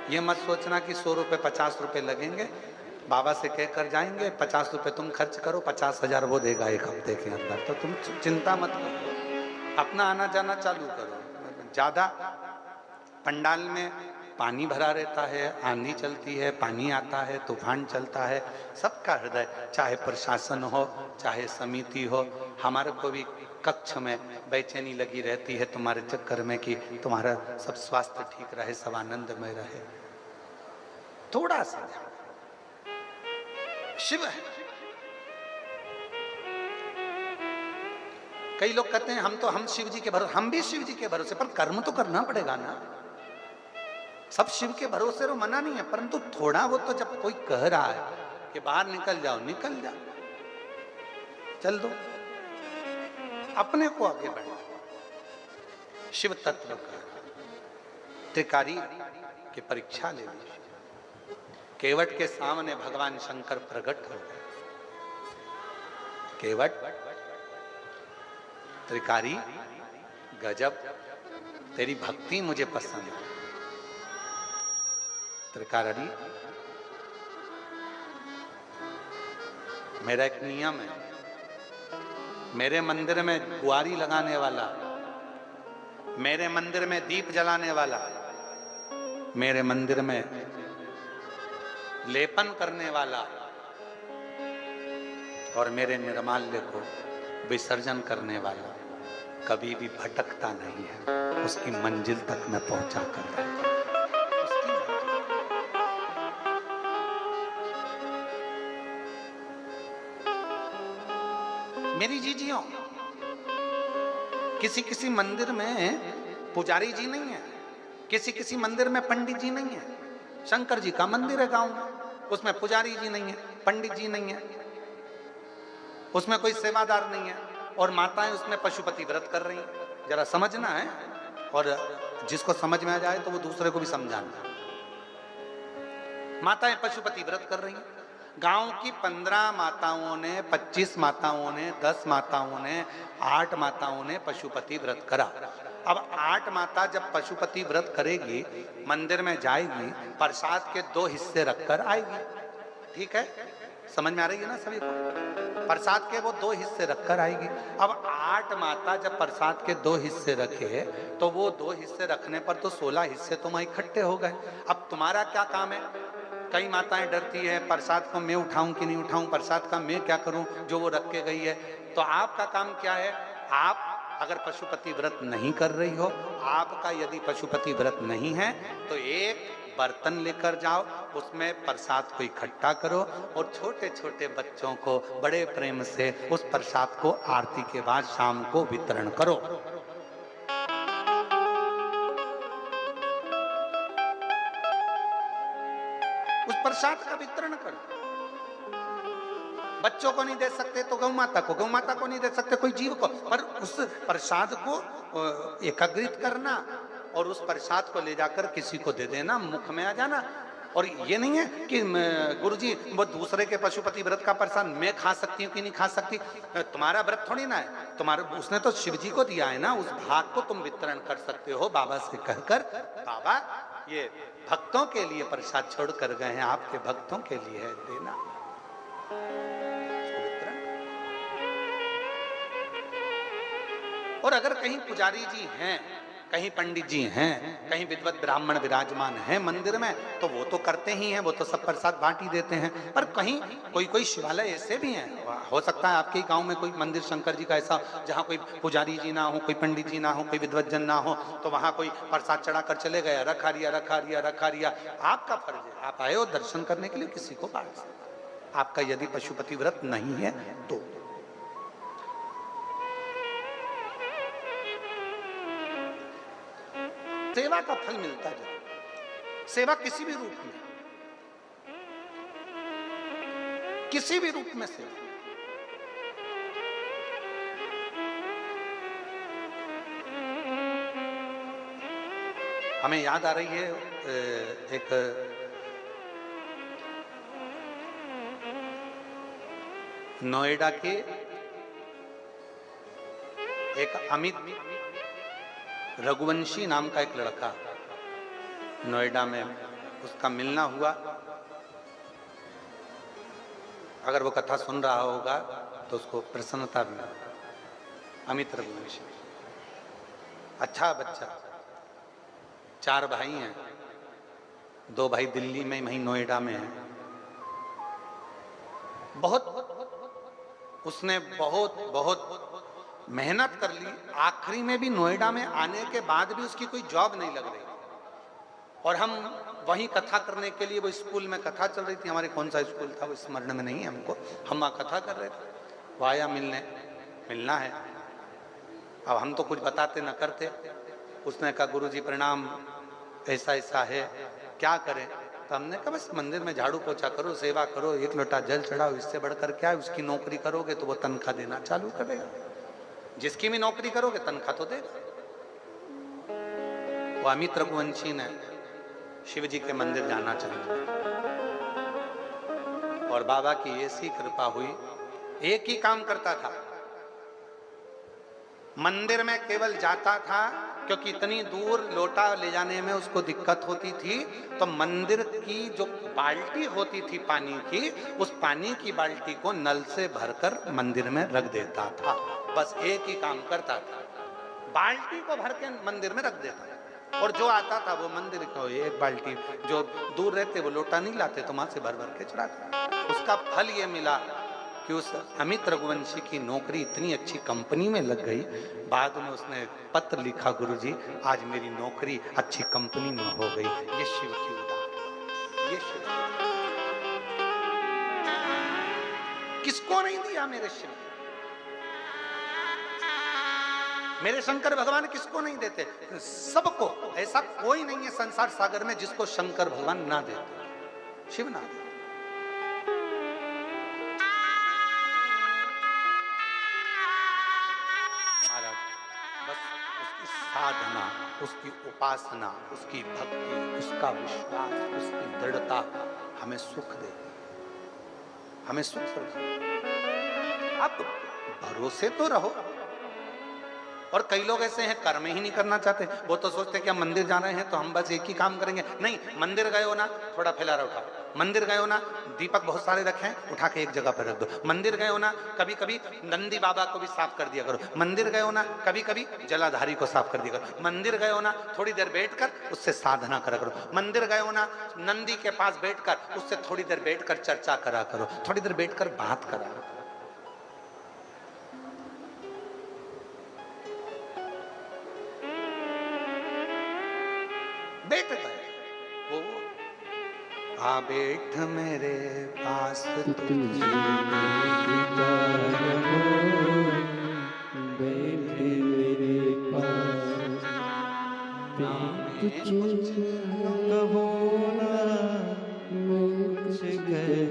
Speaker 1: ये मत सोचना कि 100 रुपये 50 रुपये लगेंगे, बाबा से कह कर जाएंगे 50 रुपये तुम खर्च करो, 50,000 वो देगा 1 हफ्ते के अंदर। तो तुम चिंता मत करो, अपना आना जाना चालू करो। ज़्यादा पंडाल में पानी भरा रहता है, आंधी चलती है, पानी आता है, तूफान चलता है, सबका हृदय, चाहे प्रशासन हो चाहे समिति हो, हमारे को भी कक्ष में बेचैनी लगी रहती है तुम्हारे चक्कर में कि तुम्हारा सब स्वास्थ्य ठीक रहे, सब आनंदमय रहे। थोड़ा सा शिव है। कई लोग कहते हैं हम शिव जी के भरोसे, हम भी शिव जी के भरोसे, पर कर्म तो करना पड़ेगा ना। सब शिव के भरोसे तो मना नहीं है, परंतु थोड़ा वो तो जब कोई कह रहा है कि बाहर निकल जाओ, निकल जाओ, चल दो, अपने को आगे बढ़ा। शिव तत्व का त्रिकारी की परीक्षा ले लीजिए। केवट के सामने भगवान शंकर प्रकट हो गए। केवट, त्रिकारी, गजब, तेरी भक्ति मुझे पसंद है। त्रिकारी, मेरा एक नियम है, मेरे मंदिर में गुआरी लगाने वाला, मेरे मंदिर में दीप जलाने वाला, मेरे मंदिर में लेपन करने वाला और मेरे निर्माल्य को विसर्जन करने वाला कभी भी भटकता नहीं है, उसकी मंजिल तक मैं पहुंचा कर रहूंगा। मेरी जीजियों, किसी किसी मंदिर में पुजारी जी नहीं है, किसी किसी मंदिर में पंडित जी नहीं है। शंकर जी का मंदिर है गांव में, उसमें पुजारी जी नहीं है, पंडित जी नहीं है, उसमें कोई सेवादार नहीं है, और माताएं उसमें पशुपति व्रत कर रही हैं। जरा समझना है, और जिसको समझ में आ जाए तो वो दूसरे को भी समझाना। माताएं पशुपति व्रत कर रही हैं। गांव की 15 माताओं ने, 25 माताओं ने, 10 माताओं ने, 8 माताओं ने पशुपति व्रत करा। अब 8 माता जब पशुपति व्रत करेगी, मंदिर में जाएगी, प्रसाद के 2 हिस्से रखकर आएगी। ठीक है, समझ में आ रही है ना सभी को? प्रसाद के वो 2 हिस्से रखकर आएगी। अब 8 माता जब प्रसाद के 2 हिस्से रखे, तो वो 2 हिस्से रखने पर तो 16 हिस्से तो वहां इकट्ठे हो गए। अब तुम्हारा क्या काम है? कई माताएं डरती है, प्रसाद को मैं उठाऊं कि नहीं उठाऊं, प्रसाद का मैं क्या करूं जो वो रख के गई है। तो आपका काम क्या है? आप अगर पशुपति व्रत नहीं कर रही हो, आपका यदि पशुपति व्रत नहीं है, तो एक बर्तन लेकर जाओ, उसमें प्रसाद को इकट्ठा करो और छोटे छोटे बच्चों को बड़े प्रेम से उस प्रसाद को आरती के बाद शाम को वितरण करो। उस प्रसाद का वितरण करो। बच्चों को नहीं दे सकते तो गौ माता को, गौ माता को नहीं दे सकते कोई जीव को, पर उस प्रसाद को एकत्रित करना और उस प्रसाद को ले जाकर किसी को दे देना, मुख में आ जाना। और ये नहीं है कि गुरुजी वो दूसरे के पशुपति व्रत का प्रसाद मैं खा सकती हूँ कि नहीं खा सकती, तुम्हारा व्रत थोड़ी ना है, तुम्हारा उसने तो शिव जी को दिया है ना, उस भाग को तुम वितरण कर सकते हो बाबा से कहकर, बाबा ये भक्तों के लिए प्रसाद छोड़ कर गए हैं, आपके भक्तों के लिए है, देना। और अगर कहीं पुजारी जी हैं, कहीं पंडित जी हैं, कहीं विद्वत ब्राह्मण विराजमान हैं मंदिर में, तो वो तो करते ही हैं, वो तो सब प्रसाद बांट ही देते हैं। पर कहीं कोई कोई शिवालय ऐसे भी हैं, हो सकता है आपके गांव में कोई मंदिर शंकर जी का ऐसा जहां कोई पुजारी जी ना हो, कोई पंडित जी ना हो, कोई विद्वतजन ना हो, तो वहां कोई प्रसाद चढ़ा कर चले गए, रखा रिया रखा रिया रखा रिया। आपका फर्ज है, आप आए हो दर्शन करने के लिए, किसी को बांट सकते। आपका यदि पशुपति व्रत नहीं है तो सेवा का फल मिलता है। सेवा किसी भी रूप में, किसी भी रूप में सेवा। हमें याद आ रही है एक नोएडा के एक अमित रघुवंशी नाम का एक लड़का, नोएडा में उसका मिलना हुआ। अगर वो कथा सुन रहा होगा तो उसको प्रसन्नता भी। अमित रघुवंशी अच्छा बच्चा, 4 भाई हैं, दो भाई दिल्ली में, वहीं नोएडा में है। उसने बहुत बहुत मेहनत कर ली, आखिरी में भी नोएडा में आने के बाद भी उसकी कोई जॉब नहीं लग रही। और हम वहीं कथा करने के लिए, वो स्कूल में कथा चल रही थी हमारे, कौन सा स्कूल था वो स्मरण में नहीं है हमको, हम वहाँ कथा कर रहे थे। वो आया मिलना है। अब हम तो कुछ बताते न करते। उसने कहा गुरुजी प्रणाम, ऐसा ऐसा है, क्या करें? तो हमने कहा बस मंदिर में झाड़ू पोछा करो, सेवा करो, एक लोटा जल चढ़ाओ, इससे बढ़कर क्या है? उसकी नौकरी करोगे तो वो तनख्वाह देना चालू करेगा। जिसकी भी नौकरी करोगे तनख्वाह तो देगा। वो अमित रघुवंशी ने शिव जी के मंदिर जाना चाहिए, और बाबा की ऐसी कृपा हुई, एक ही काम करता था, मंदिर में केवल जाता था, क्योंकि इतनी दूर लोटा ले जाने में उसको दिक्कत होती थी, तो मंदिर की जो बाल्टी होती थी पानी की, उस पानी की बाल्टी को नल से भरकर मंदिर में रख देता था। बस एक ही काम करता था, बाल्टी को भर के मंदिर में रख देता। और जो आता था वो मंदिर को एक बाल्टी, जो दूर रहते वो लोटा नहीं लाते, तो वहां से भर भर के चढ़ाते। उसका फल ये मिला कि उस अमित रघुवंशी की नौकरी इतनी अच्छी कंपनी में लग गई। बाद में उसने पत्र लिखा, गुरुजी आज मेरी नौकरी अच्छी कंपनी में हो गई। ये शिव की उदाहरण, ये शिव किसको नहीं दिया मेरे शिव, मेरे शंकर भगवान किसको नहीं देते? सबको। ऐसा कोई नहीं है संसार सागर में जिसको शंकर भगवान ना देते, शिव ना देते। बस उसकी साधना, उसकी उपासना, उसकी भक्ति, उसका विश्वास, उसकी दृढ़ता हमें सुख दे, हमें सुख प्रदान। आप भरोसे तो रहो। और कई लोग ऐसे हैं कर्म ही नहीं करना चाहते, वो तो सोचते हैं कि हम मंदिर जा रहे हैं तो हम बस एक ही काम करेंगे। नहीं, मंदिर गए हो ना, थोड़ा फैलारा उठाओ। मंदिर गए हो ना, दीपक बहुत सारे रखे हैं, उठा के एक जगह पर रख दो। मंदिर गए हो ना, कभी कभी नंदी बाबा को भी साफ कर दिया करो। मंदिर गए हो ना, कभी कभी जलाधारी को साफ कर दिया करो। मंदिर गए हो ना, थोड़ी देर बैठकर उससे साधना करा करो। मंदिर गए हो ना, नंदी के पास बैठकर उससे थोड़ी देर बैठकर चर्चा करा करो, थोड़ी देर बैठकर बात करा करो। बैठ गए वो, आ बैठ मेरे पास
Speaker 2: तुझे देखता रहो, बैठ मेरे पास, कुछ कहो ना, मैं कुछ कहे,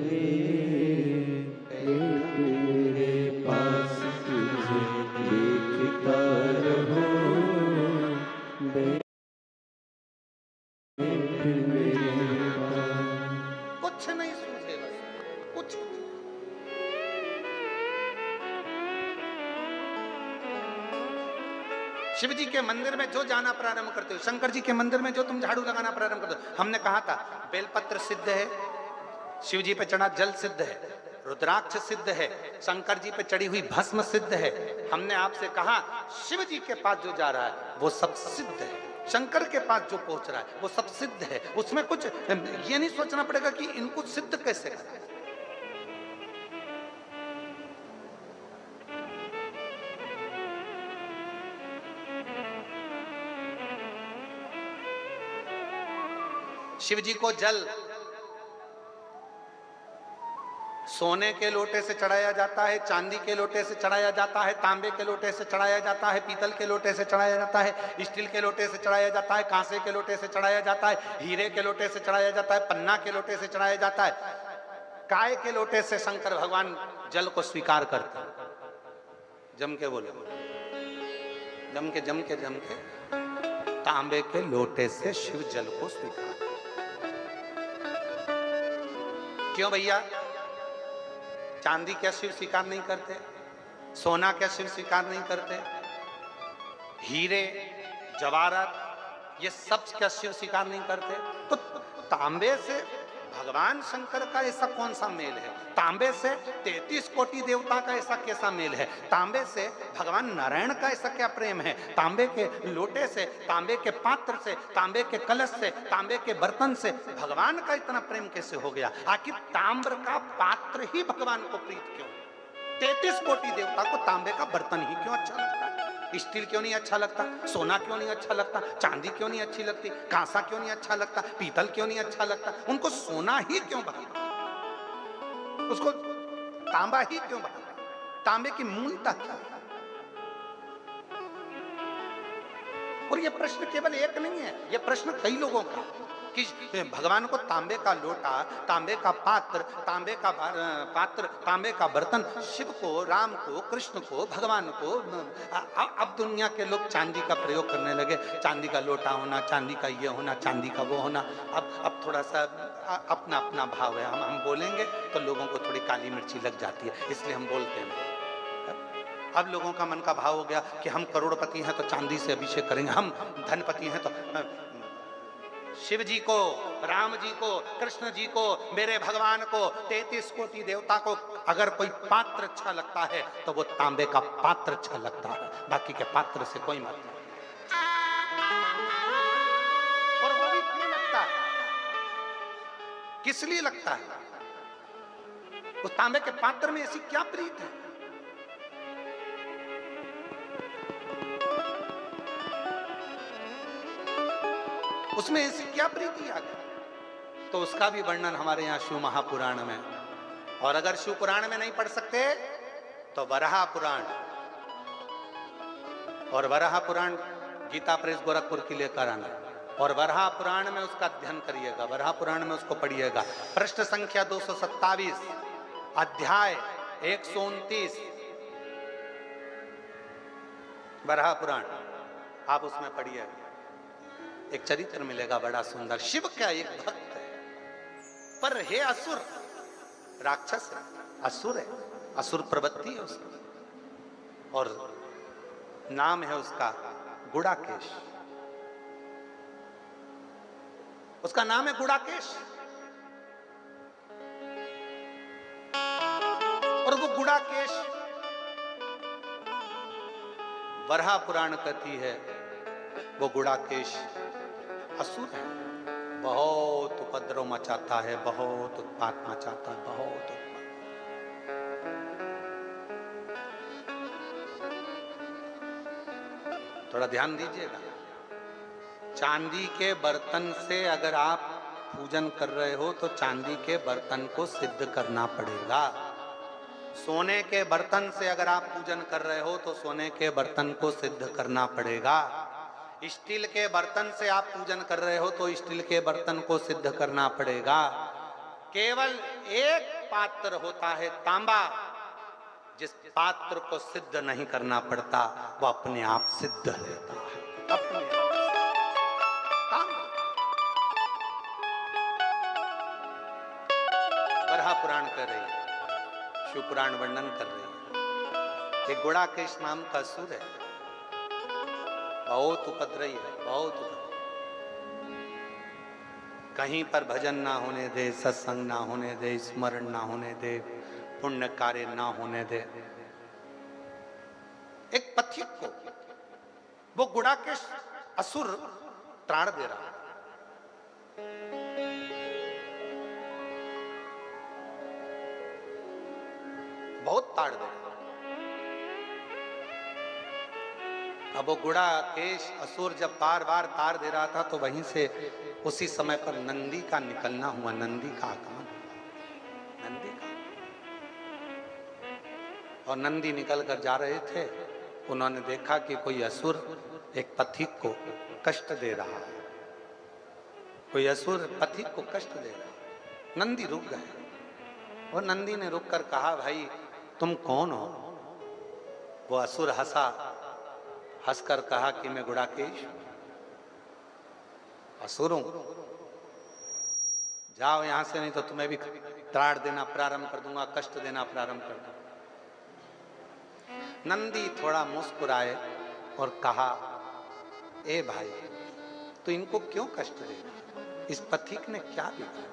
Speaker 2: बैठ मेरे पास, तुझे देखता रहो, बैठ
Speaker 1: कुछ नहीं सूझे, बस कुछ। शिव जी के मंदिर में जो जाना प्रारंभ करते हो, शंकर जी के मंदिर में जो तुम झाड़ू लगाना प्रारंभ करते हो, हमने कहा था बेलपत्र सिद्ध है, शिव जी पे चढ़ा जल सिद्ध है, रुद्राक्ष सिद्ध है, शंकर जी पे चढ़ी हुई भस्म सिद्ध है। हमने आपसे कहा शिव जी के पास जो जा रहा है वो सब सिद्ध है, शंकर के पास जो पहुंच रहा है वो सब सिद्ध है। उसमें कुछ ये नहीं सोचना पड़ेगा कि इनको सिद्ध कैसे करना है। शिव जी को जल सोने के लोटे से चढ़ाया जाता है, चांदी के लोटे से चढ़ाया जाता है, तांबे के लोटे से चढ़ाया जाता है, पीतल के लोटे से चढ़ाया जाता है, स्टील के लोटे से चढ़ाया जाता है, कांसे के लोटे से चढ़ाया जाता है, हीरे के लोटे से चढ़ाया जाता है, पन्ना के लोटे से चढ़ाया जाता है। काय के लोटे से शंकर भगवान जल को स्वीकार करते हैं। जम के बोले, जम के तांबे के लोटे से शिव जल को स्वीकार। क्यों भैया? चांदी क्या शिव स्वीकार नहीं करते? सोना क्या शिव स्वीकार नहीं करते? हीरे जवाहरात ये सब क्या शिव स्वीकार नहीं करते? तो तांबे से भगवान शंकर का ऐसा कौन सा मेल है? तांबे से 33 कोटि देवता का ऐसा कैसा मेल है? तांबे से भगवान नारायण का ऐसा क्या प्रेम है? तांबे के लोटे से, तांबे के पात्र से, तांबे के कलश से, तांबे के बर्तन से भगवान का इतना प्रेम कैसे हो गया? आखिर ताम्र का पात्र ही भगवान को प्रीत क्यों? 33 कोटि देवता को तांबे का बर्तन ही क्यों अच्छा लगता है? स्टील क्यों नहीं अच्छा लगता? सोना क्यों नहीं अच्छा लगता? चांदी क्यों नहीं अच्छी लगती? कांसा क्यों नहीं अच्छा लगता? पीतल क्यों नहीं अच्छा लगता? उनको सोना ही क्यों भाता? उसको तांबा ही क्यों भाता? तांबे की मूलता क्या है? और ये प्रश्न केवल एक नहीं है, ये प्रश्न कई लोगों का कि भगवान को तांबे का लोटा, तांबे का पात्र, तांबे का बर्तन, शिव को, राम को, कृष्ण को, भगवान को। अब दुनिया के लोग चांदी का प्रयोग करने लगे, चांदी का लोटा होना, चांदी का ये होना, चांदी का वो होना। अब थोड़ा सा अपना अपना भाव है, हम बोलेंगे तो लोगों को थोड़ी काली मिर्ची लग जाती है, इसलिए हम बोलते हैं। अब लोगों का मन का भाव हो गया कि हम करोड़पति हैं तो चांदी से अभिषेक करेंगे, हम धनपति हैं तो शिव जी को, राम जी को, कृष्ण जी को, मेरे भगवान को, 33 कोटि देवता को अगर कोई पात्र अच्छा लगता है तो वो तांबे का पात्र अच्छा लगता है, बाकी के पात्र से कोई मतलब नहीं। और वो भी क्यों लगता है? किस लिए लगता है? उस तांबे के पात्र में ऐसी क्या प्रीत है? उसमें ऐसी क्या प्रीति आ गई? तो उसका भी वर्णन हमारे यहाँ शिव महापुराण में, और अगर शिव पुराण में नहीं पढ़ सकते तो वराह पुराण, और वराह पुराण गीता प्रेस गोरखपुर की लेकर आना, और वराह पुराण में उसका अध्ययन करिएगा, वराह पुराण में उसको पढ़िएगा। पृष्ठ संख्या 227, अध्याय 129, वराह पुराण आप उसमें पढ़िएगा, एक चरित्र मिलेगा बड़ा सुंदर। शिव का एक भक्त है, पर हे असुर, राक्षस है, असुर है, असुर प्रवृत्ति है उसकी, और नाम है उसका गुड़ाकेश। उसका नाम है गुड़ाकेश, और वो गुड़ाकेश वराह पुराण कहती है वो गुड़ाकेश असुर है, बहुत उपद्रव मचाता है, बहुत उत्पात मचाता है, बहुत उत्पात। थोड़ा ध्यान दीजिएगा, चांदी के बर्तन से अगर आप पूजन कर रहे हो तो चांदी के बर्तन को सिद्ध करना पड़ेगा। सोने के बर्तन से अगर आप पूजन कर रहे हो तो सोने के बर्तन को सिद्ध करना पड़ेगा। स्टील के बर्तन से आप पूजन कर रहे हो तो स्टील के बर्तन को सिद्ध करना पड़ेगा। केवल एक पात्र होता है तांबा, जिस पात्र को सिद्ध नहीं करना पड़ता वो अपने आप सिद्ध रहता है, अपने आप। वराह पुराण कर रही है, शिव पुराण वर्णन कर रही है। एक गुड़ाकेश नाम का असुर है, बहुत उपद्रवी है, बहुत उपद्रवी। कहीं पर भजन ना होने दे, सत्संग ना होने दे, स्मरण ना होने दे, पुण्य कार्य ना होने दे। एक पथिक को वो गुड़ाकेश असुर त्राण दे रहा है। बहुत ताड़ दे रहा है। अब वो गुड़ाकेश असुर जब बार बार तार दे रहा था तो वहीं से उसी समय पर नंदी का निकलना हुआ, नंदी का आगमन, नंदी का। और नंदी निकल कर जा रहे थे, उन्होंने देखा कि कोई असुर एक पथिक को कष्ट दे रहा है, कोई असुर पथिक को कष्ट दे रहा है। नंदी रुक गए, और नंदी ने रुक कर कहा, भाई तुम कौन हो? वो असुर हंसा, हंसकर कहा कि मैं गुड़ाकेश असुर हूं, जाओ यहां से, नहीं तो तुम्हें भी त्राण देना प्रारंभ कर दूंगा, कष्ट देना प्रारंभ कर दूंगा। नंदी थोड़ा मुस्कुराए और कहा, ए भाई तू इनको क्यों कष्ट दे रहा? इस पथिक ने क्या बिगाड़ा?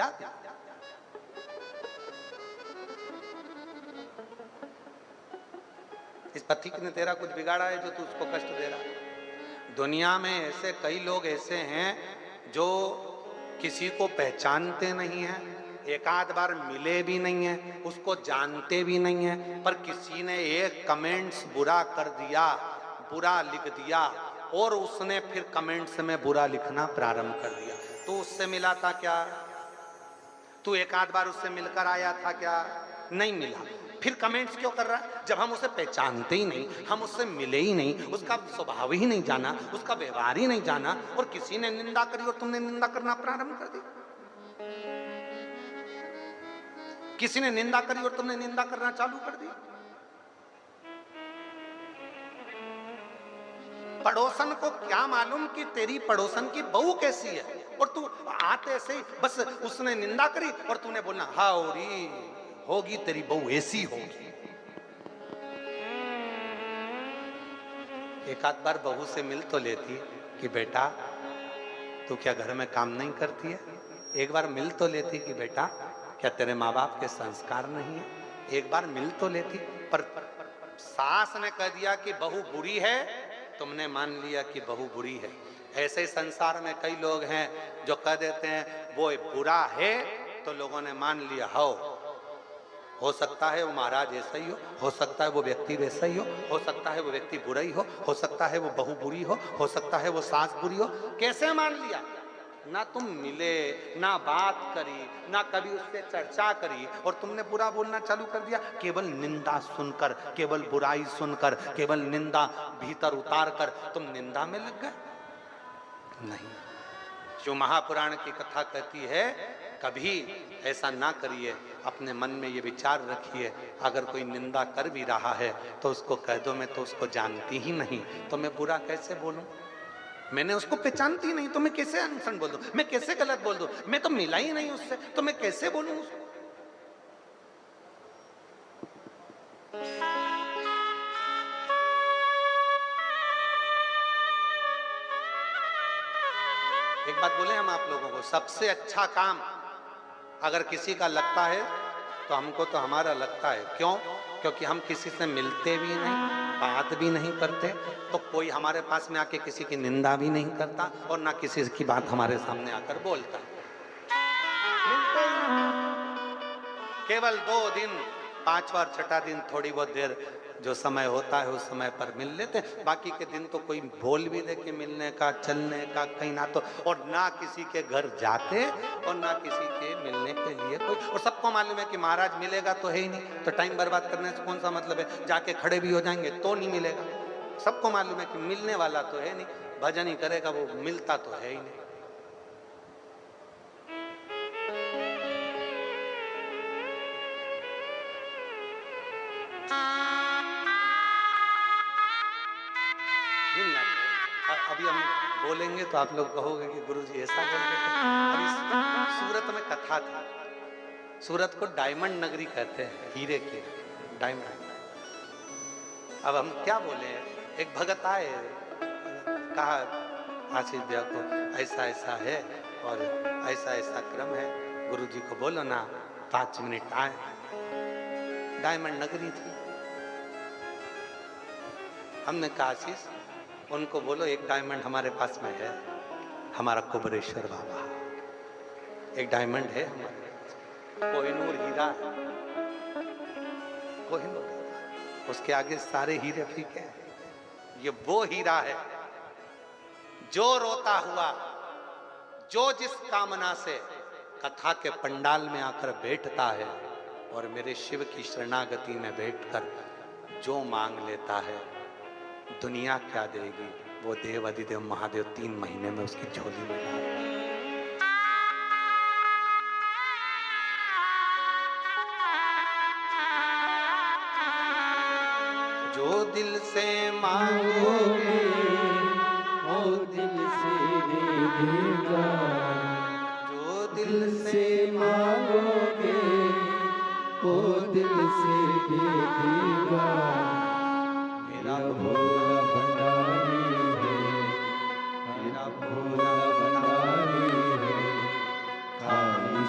Speaker 1: क्या? इस पथिक ने तेरा कुछ बिगाड़ा है जो तू उसको कष्ट दे रहा है? दुनिया में ऐसे कई लोग ऐसे हैं जो किसी को पहचानते नहीं हैं, एक आध बार मिले भी नहीं है, उसको जानते भी नहीं है, पर किसी ने एक कमेंट्स बुरा कर दिया, बुरा लिख दिया और उसने फिर कमेंट्स में बुरा लिखना प्रारंभ कर दिया। तो उससे मिला था क्या? तू एक आध बार उससे मिलकर आया था क्या? नहीं मिला। फिर कमेंट्स क्यों कर रहा है? जब हम उसे पहचानते ही नहीं, हम उससे मिले ही नहीं, उसका स्वभाव ही नहीं जाना, उसका व्यवहार ही नहीं जाना, और किसी ने निंदा करी और तुमने निंदा करना प्रारंभ कर दी। किसी ने निंदा करी और तुमने निंदा करना चालू कर दी। पड़ोसन को क्या मालूम कि तेरी पड़ोसन की बहू कैसी है, और तू आते ऐसे ही बस उसने निंदा करी और तूने बोलना हाँ होगी तेरी बहू ऐसी होगी। एक आध बार बहू से मिल तो लेती कि बेटा तू क्या घर में काम नहीं करती है? एक बार मिल तो लेती कि बेटा क्या तेरे माँ बाप के संस्कार नहीं है? एक बार मिल तो लेती। पर सास ने कह दिया कि बहू बुरी है, तुमने मान लिया कि बहू बुरी है। ऐसे ही संसार में कई लोग हैं जो कह देते हैं वो बुरा है, तो लोगों ने मान लिया हो सकता है वो महाराज ऐसा ही हो सकता है वो व्यक्ति वैसा ही हो सकता है वो व्यक्ति बुरा ही हो सकता है वो बहू बुरी हो सकता है वो सास बुरी हो। कैसे मान लिया? ना तुम मिले, ना बात करी, ना कभी उससे चर्चा करी, और तुमने बुरा बोलना चालू कर दिया। केवल निंदा सुनकर, केवल बुराई सुनकर, केवल निंदा भीतर उतार कर तुम निंदा में लग गए। नहीं, जो महापुराण की कथा कहती है कभी ऐसा ना करिए। अपने मन में ये विचार रखिए, अगर कोई निंदा कर भी रहा है तो उसको कह दो मैं तो उसको जानती ही नहीं, तो मैं बुरा कैसे बोलूं? मैंने उसको पहचानती नहीं तो मैं कैसे अनसन बोल दूं? मैं कैसे गलत बोल दूं? मैं तो मिला ही नहीं उससे, तो मैं कैसे बोलूं उसको? एक बात बोले हम आप लोगों को, सबसे अच्छा काम अगर किसी का लगता है तो हमको तो हमारा लगता है। क्यों? क्योंकि हम किसी से मिलते भी नहीं, बात भी नहीं करते, तो कोई हमारे पास में आके किसी की निंदा भी नहीं करता और ना किसी की बात हमारे सामने आकर बोलता। मिलते ही नहीं। केवल 2 दिन, 5वां और 6ठा दिन थोड़ी बहुत देर जो समय होता है उस समय पर मिल लेते हैं। बाकी के दिन तो कोई बोल भी दे कि मिलने का, चलने का, कहीं ना तो, और ना किसी के घर जाते और ना किसी के मिलने के लिए कोई। और सबको मालूम है कि महाराज मिलेगा तो है ही नहीं, तो टाइम बर्बाद करने से कौन सा मतलब है? जाके खड़े भी हो जाएंगे तो नहीं मिलेगा। सबको मालूम है कि मिलने वाला तो है नहीं, भजन ही करेगा वो, मिलता तो है ही नहीं। अभी हम बोलेंगे तो आप लोग कहोगे कि गुरुजी ऐसा बोल रहे थे। अभी सूरत में कथा थी। सूरत को डायमंड नगरी कहते हैं, हीरे की डायमंड। अब हम क्या बोले? एक भगत आए, कहा आशीष भैया को ऐसा ऐसा है और ऐसा ऐसा क्रम है, गुरुजी को बोलो ना 5 मिनट आए। डायमंड नगरी थी। हमने कहा आशीष उनको बोलो एक डायमंड हमारे पास में है, हमारा कुबरेश्वर बाबा। एक डायमंड है हमारे, कोहिनूर हीरा है, कोहिनूर हीरा। उसके आगे सारे हीरे फीके हैं। ये वो हीरा है जो रोता हुआ, जो जिस कामना से कथा के पंडाल में आकर बैठता है और मेरे शिव की शरणागति में बैठकर जो मांग लेता है, दुनिया क्या देगी वो देव अधिदेव महादेव 3 महीने में उसकी झोली में डाल। जो दिल से मांगोगे
Speaker 2: वो दिल से दे देगा, जो दिल से मांगोगे वो दिल से दे देगा। मेरा भोला भंडारी है, मेरा भोला भंडारी है, खाली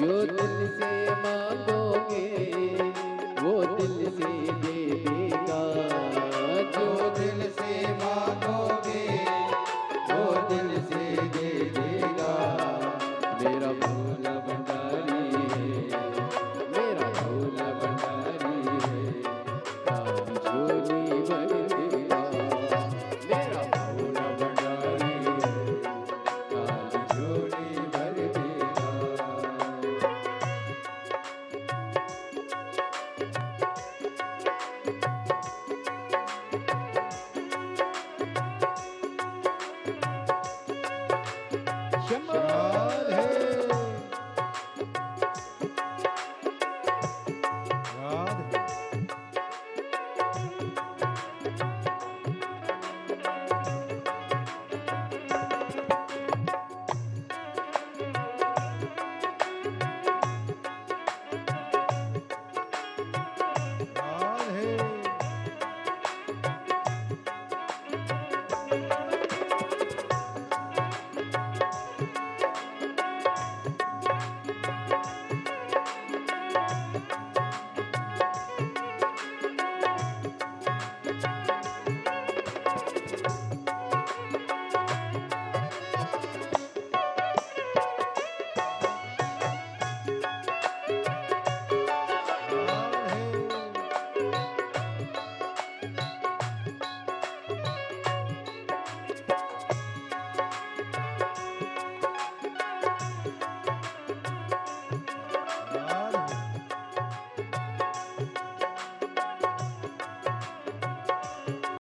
Speaker 2: जो दिल से मांगोगे वो दिल से दे देगा, जो दिल से मांगोगे वो दिल से दे देगा। मेरा भोला भंडारी है, मेरा भोला भंडारी है, खाली झोली भर देगा। मेरा भोला भंडारी है, खाली झोली भर देगा। शंभो